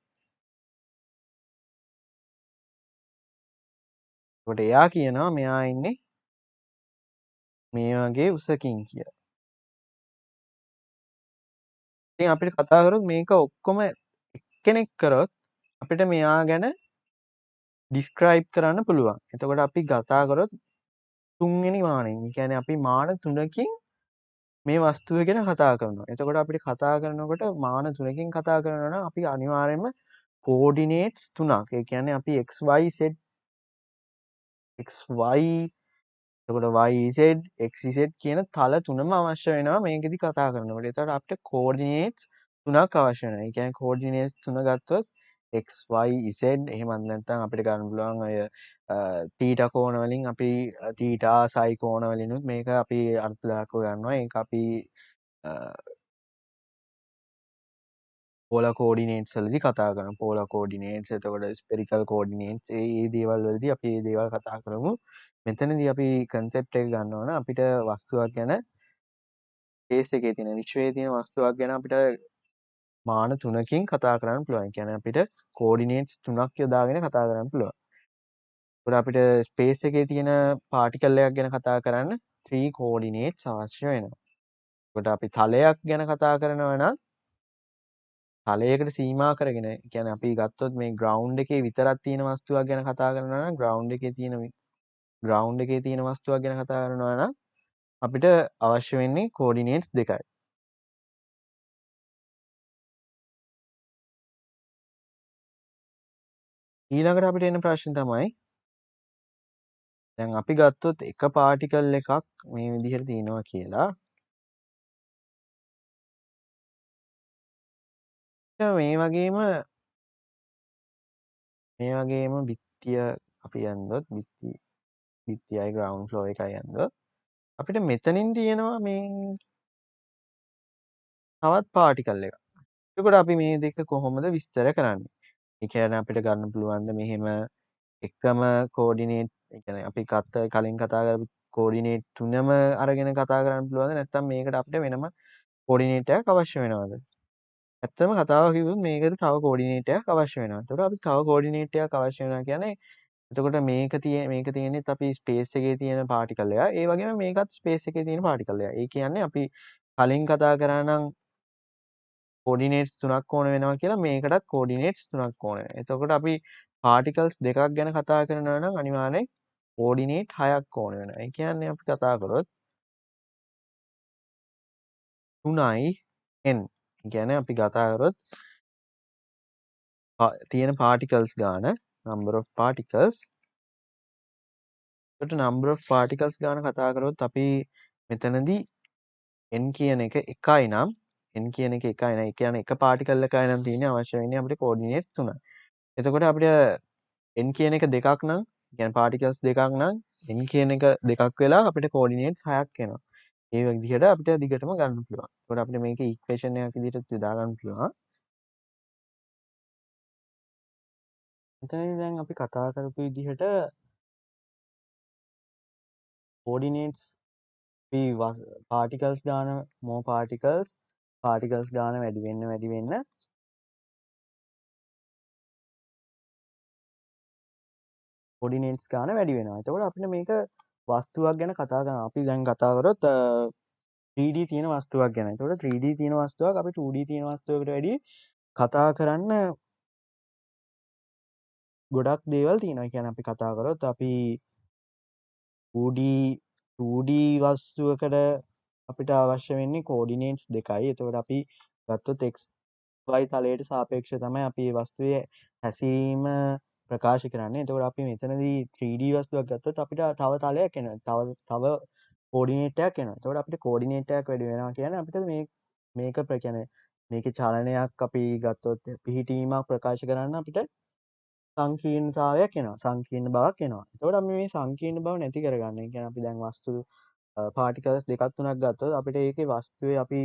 එතකොට එයා කියනවා මෙයා ඉන්නේ මේ වගේ උසකින් කියලා. ඉතින් අපිට කතා කරොත් මේක ඔක්කොම එක්කෙනෙක් කරොත් අපිට මෙයා ගැන ඩිස්ක්‍රයිබ් කරන්න පුළුවන්. එතකොට අපි කතා කරොත් තුන්වෙනි මානෙන්. ඒ කියන්නේ අපි මාන 3කින් මේ වස්තුව ගැන කතා කරනවා. එතකොට අපිට කතා කරනකොට මාන 3කින් කතා කරනවා නම් අපි අනිවාර්යයෙන්ම කෝඩිනේට්ස් 3ක්. ඒ කියන්නේ අපි xy z xy එතකොට YZ XZ කියන තල තුනම අවශ්‍ය වෙනවා මේකෙදි කතා කරනකොට. එතකොට අපිට කෝඩිනේට්ස් තුනක් අවශ්‍ය වෙනවා. ඒ කියන්නේ කෝඩිනේට්ස් තුන ගත්තොත් XYZ එහෙමත් නැත්නම් අපිට ගන්න පුළුවන් අය තීටා කෝණ වලින් අපි තීටා සයි කෝණ වලිනුත් මේක අපි අර්ථ දක්ව ගන්නවා. ඒක අපි පෝලා කෝඩිනේට්ස් වලදී කතා කරමු. පෝලා කෝඩිනේට්ස් එතකොට ස්පෙරිකල් කෝඩිනේට්ස් ඒ දේවල් වලදී අපි මේ දේවල් කතා කරමු. මෙතනදී අපි කන්සෙප්ට් එක ගන්න ඕන අපිට වස්තුවක් ගැන ස්පේස් එකේ තියෙන විශ්වයේ තියෙන වස්තුවක් ගැන අපිට මාන 3කින් කතා කරන්න පුළුවන්. ඒ කියන්නේ අපිට කෝඩිනේට්ස් 3ක් යොදාගෙන කතා කරන්න පුළුවන්. ඒකට අපිට ස්පේස් එකේ තියෙන පාටිකල් එකක් ගැන කතා කරන්න 3 කෝඩිනේට්ස් අවශ්‍ය වෙනවා. ඒකට අපි තලයක් ගැන කතා කරනවා නම් තලයකට සීමා කරගෙන කියන්නේ අපි ගත්තොත් මේ ග්‍රවුන්ඩ් එකේ විතරක් තියෙන වස්තුවක් ගැන කතා කරනවා නම් ග්‍රවුන්ඩ් එකේ තියෙන වස්තුවක් ගැන කතා කරනවා නම් අපිට අවශ්‍ය වෙන්නේ කෝඩිනේට්ස් 2යි. ඊළඟට අපිට එන ප්‍රශ්නේ තමයි දැන් අපි ගත්තොත් එක පාටිකල් එකක් මේ විදිහට තියෙනවා කියලා. මේ වගේම බිත්තිය අපි යන්දොත් බිත්තියයි ග්‍රවුන්ඩ් ෆ්ලෝ එකයි යන්දොත් අපිට මෙතනින් තියෙනවා මේ තවත් පාටිකල් එකක්. එතකොට අපි මේ දෙක කොහොමද විස්තර කරන්නේ? ඒ කියන්නේ අපිට ගන්න පුළුවන්ද මෙහෙම එකම කෝඩිනේට් ඒ කියන්නේ අපි කලින් කතා කරපු කෝඩිනේට් තුනම අරගෙන කතා කරන්න පුළුවන්ද නැත්නම් මේකට අපිට වෙනම කෝඩිනේට් එකක් අවශ්‍ය වෙනවද? ඇත්තම කතාව කිව්වොත් මේකට තව කෝඩිනේට් එකක් අවශ්‍ය වෙනවා. එතකොට අපි තව කෝඩිනේට් එකක් අවශ්‍ය වෙනවා කියන්නේ එතකොට මේක තියෙන්නේ අපි ස්පේස් එකේ තියෙන පාටිකල් එකක්. ඒ වගේම මේකත් ස්පේස් එකේ තියෙන පාටිකල් එකක්. ඒ කියන්නේ අපි කලින් කතා කරා නම් කෝඩිනේට්ස් 3ක් ඕන වෙනවා කියලා මේකටත් කෝඩිනේට්ස් 3ක් ඕන වෙනවා. එතකොට අපි පාටිකල්ස් දෙකක් ගැන කතා කරනවා නම් අනිවාර්යෙන් කෝඩිනේට් 6ක් ඕන වෙනවා. ඒ කියන්නේ අපි කතා කරොත් 3යි n. ඒ කියන්නේ අපි කතා කරොත් තියෙන පාටිකල්ස් ගාන number of particles. එතකොට number of particles ගාන කතා කරොත් අපි මෙතනදී n කියන එක 1යි නම් n කියන එක 1යි නම් ඒ කියන්නේ එක පාටිකල් එකයි නම් තියෙන්නේ අවශ්‍ය වෙන්නේ අපිට කෝඩිනේට්ස් 3යි. එතකොට අපිට n කියන එක දෙකක් නම් කියන්නේ පාටිකල්ස් දෙකක් නම් n කියන එක දෙකක් වෙලා අපිට කෝඩිනේට්ස් 6ක් එනවා. ඒ විදිහට අපිට දිගටම ගන්න පුළුවන්. ඒකට අපිට මේක ඉක්වේෂන් එකක් විදිහට යොදා ගන්න පුළුවන්. එතනදී දැන් අපි කතා කරපු විදිහට කෝඩිනේට්ස් පාටිකල්ස් ගාන more පාටිකල්ස් ගාන වැඩි වෙන්න කෝඩිනේට්ස් ගාන වැඩි වෙනවා. එතකොට අපිට මේක වස්තුවක් ගැන කතා කරනවා. අපි දැන් කතා කරොත් 3D තියෙන වස්තුවක් ගැන. එතකොට 3D තියෙන වස්තුවක් අපි 2D තියෙන වස්තුවකට වැඩිය කතා කරන්න ගොඩක් දේවල් තියෙනවා. ඒ කියන්නේ අපි කතා කරොත් අපි 2D වස්තුවකට අපිට අවශ්‍ය වෙන්නේ කෝඩිනේට්ස් 2යි. එතකොට අපි ගත්තොත් x y තලයට සාපේක්ෂව තමයි අපි මේ වස්තුවේ හැසිරීම ප්‍රකාශ කරන්නේ. එතකොට අපි මෙතනදී 3D වස්තුවක් ගත්තොත් අපිට තව තලයක් එනවා. තව කෝඩිනේට් එකක් එනවා. එතකොට අපිට කෝඩිනේට් එකක් වැඩි වෙනවා කියන්නේ අපිට මේක කියන්නේ මේකේ චලනයක් අපි ගත්තොත් පිහිටීමක් ප්‍රකාශ කරන්න අපිට සංකීර්ණතාවයක් එනවා. සංකීර්ණ බවක් එනවා. එතකොට අපි මේ සංකීර්ණ බව නැති කරගන්න. ඒ කියන්නේ අපි දැන් වස්තු පාටිකල්ස් දෙකක් තුනක් ගත්තොත් අපිට ඒකේ වස්තුවේ අපි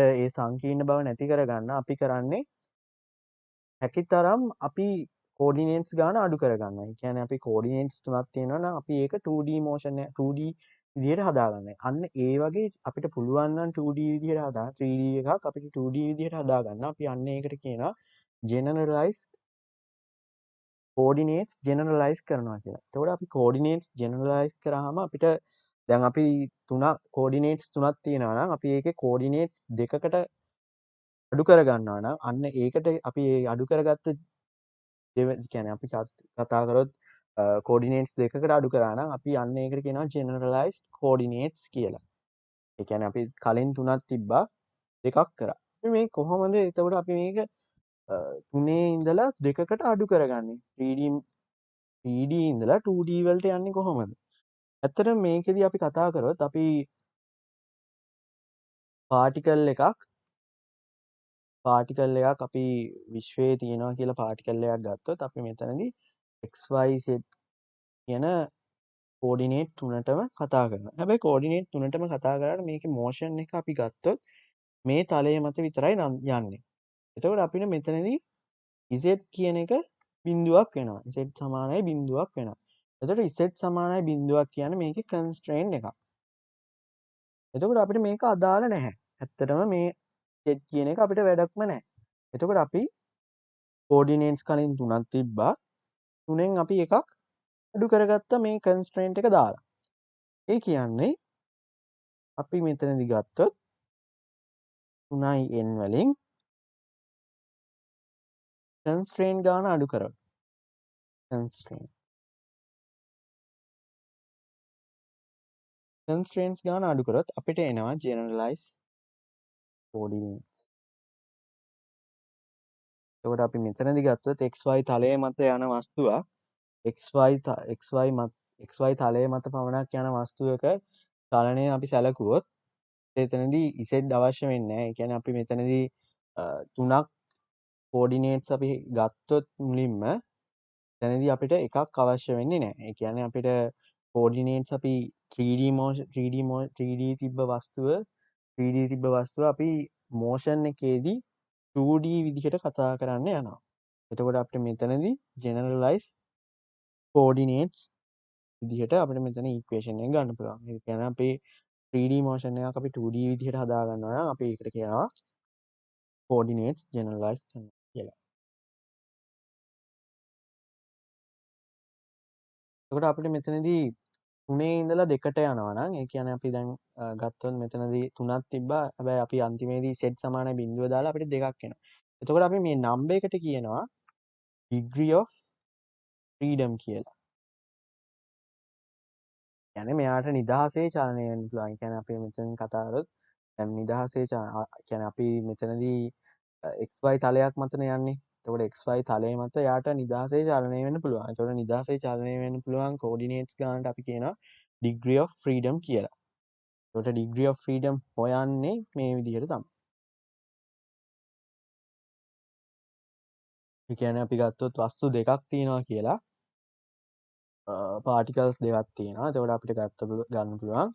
ඒ සංකීර්ණ බව නැති කරගන්න අපි කරන්නේ හැකිතරම් අපි කෝඩිනේට්ස් ගාන අඩු කරගන්නවා. ඒ කියන්නේ අපි කෝඩිනේට්ස් තුනක් තියෙනවා නම් අපි ඒක 2D motion 2D විදිහට හදාගන්න. අන්න ඒ වගේ අපිට පුළුවන් නම් 2D විදිහට හදා 3D එකක් අපිට 2D විදිහට හදාගන්න. අපි අන්න ඒකට කියනවා generalized coordinates generalize කරනවා කියලා. එතකොට අපි coordinates generalize කරාම අපිට දැන් අපි coordinates තුනක් තියෙනවා නම් අපි ඒකේ coordinates දෙකකට අඩු කරගන්නවා නම් අන්න ඒකට අපි ඒ අඩු කරගත්ත කියන්නේ අපි කතා කරොත් coordinates දෙකකට අඩු කරා නම් අපි අන්න ඒකට කියනවා generalized coordinates කියලා. ඒ කියන්නේ අපි කලින් තුනක් තිබ්බා දෙකක් කරා. මේ කොහොමද එතකොට අපි මේක තුනේ ඉඳලා දෙකකට අඩු කරගන්නේ? 3D ඉඳලා 2D වලට යන්නේ කොහොමද? ඇත්තටම මේකෙදි අපි කතා කරොත් අපි පාටිකල් එකක් අපි විශ්වයේ තියෙනවා කියලා පාටිකල් එකක් ගත්තොත් අපි මෙතනදී XYZ කියන කෝඩිනේට් තුනටම කතා කරනවා. හැබැයි කෝඩිනේට් තුනටම කතා කරාට මේකේ මෝෂන් එක අපි ගත්තොත් මේ තලය මත විතරයි යන්නේ. එතකොට අපිට මෙතනදී z කියන එක බිඳුවක් වෙනවා. z සමානයි බිඳුවක් වෙනවා. එතකොට z සමානයි බිඳුවක් කියන්නේ මේකේ කන්ස්ට්‍රේන්ට් එකක්. එතකොට අපිට මේක අදාළ නැහැ. ඇත්තටම මේ z කියන එක අපිට වැඩක්ම නැහැ. එතකොට අපි කෝඩිනේට්ස් කලින් තුනක් තිබ්බා. තුනෙන් අපි එකක් අඩු කරගත්ත මේ කන්ස්ට්‍රේන්ට් එක දාලා. ඒ කියන්නේ අපි මෙතනදි ගත්තොත් 3n වලින් කන්ස්ට්‍රේන්ට් ගාන අඩු කරමු. කන්ස්ට්‍රේන්ට්ස් ගාන අඩු කරොත් අපිට එනවා generalized coordinates. එතකොට අපි මෙතනදි ගත්තොත් xy තලයේ මත යන වස්තුවක් xy තලයේ මත පමණක් යන වස්තුවක චලනය අපි සැලකුවොත් එතනදී z අවශ්‍ය වෙන්නේ නැහැ. ඒ කියන්නේ අපි මෙතනදී තුනක් coordinates අපි ගත්තොත් මුලින්ම එතනදී අපිට එකක් අවශ්‍ය වෙන්නේ නැහැ. ඒ කියන්නේ අපිට coordinates අපි 3D තිබ්බ වස්තුව අපි motion එකේදී 2D විදිහට කතා කරන්න යනවා. එතකොට අපිට මෙතනදී generalized coordinates විදිහට අපිට මෙතන equation එක ගන්න පුළුවන්. ඒ කියන්නේ අපේ 3D motion එකක් අපි 2D විදිහට හදා ගන්නවා නම් අපි ඒකට කියනවා coordinates generalized කියලා. එතකොට අපිට මෙතනදී 3 ඉඳලා 2ට යනවා නම් ඒ කියන්නේ අපි දැන් ගත්තොත් මෙතනදී 3ක් තිබ්බා. හැබැයි අපි අන්තිමේදී z සමානයි බිඳුව දාලා අපිට 2ක් එනවා. එතකොට අපි මේ number එකට කියනවා degree of freedom කියලා. කියන්නේ මෙයාට නිදහසේ චලනය වෙන්න පුළුවන්. ඒ කියන්නේ අපි මෙතනින් කතා කරොත් දැන් නිදහසේ කියන්නේ අපි මෙතනදී xy තලයක් මතනේ යන්නේ. එතකොට xy තලය මත යාට නිදහසේ චලනය වෙන්න පුළුවන්. එතකොට නිදහසේ චලනය වෙන්න පුළුවන් coordinates ගානට අපි කියනවා degree of freedom කියලා. එතකොට degree of freedom හොයන්නේ මේ විදිහට තමයි. ඒ කියන්නේ අපි ගත්තොත් වස්තු දෙකක් තියෙනවා කියලා. particles දෙකක් තියෙනවා. එතකොට අපිට ගන්න පුළුවන්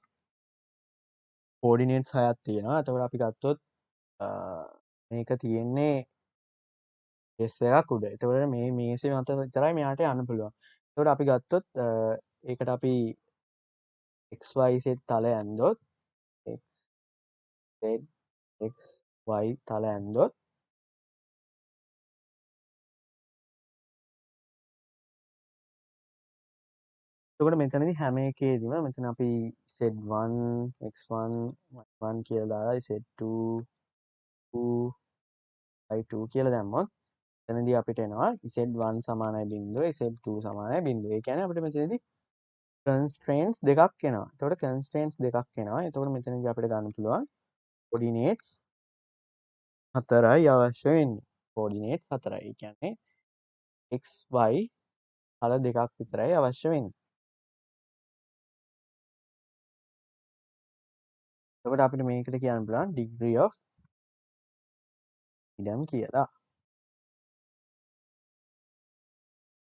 coordinates 6ක් තියෙනවා. එතකොට අපි ගත්තොත් මේක තියෙන්නේ S එකක් උඩ. එතකොට මේ මේසේ මත විතරයි මෙයාට යන්න පුළුවන්. එතකොට අපි ගත්තොත් ඒකට අපි XYZ තල ඇන්දොත් XY තල ඇන්දොත් එතකොට මෙතනදී හැම එකේදීම මෙතන අපි Z1 X1 Y1 කියලා දාලා Z2 Y2 කියලා දැම්මොත් එතනදී අපිට එනවා Z1 සමානයි බිඳුව Z2 සමානයි බිඳුව. ඒ කියන්නේ අපිට මෙතනදී constraints දෙකක් එනවා. එතකොට constraints දෙකක් එනවා. එතකොට මෙතනදී අපිට ගන්න පුළුවන් coordinates 4යි අවශ්‍ය වෙන්නේ. coordinates 4යි. ඒ කියන්නේ x y තල දෙකක් විතරයි අවශ්‍ය වෙන්නේ. එතකොට අපිට මේකට කියන්න පුළුවන් degree of freedom කියලා.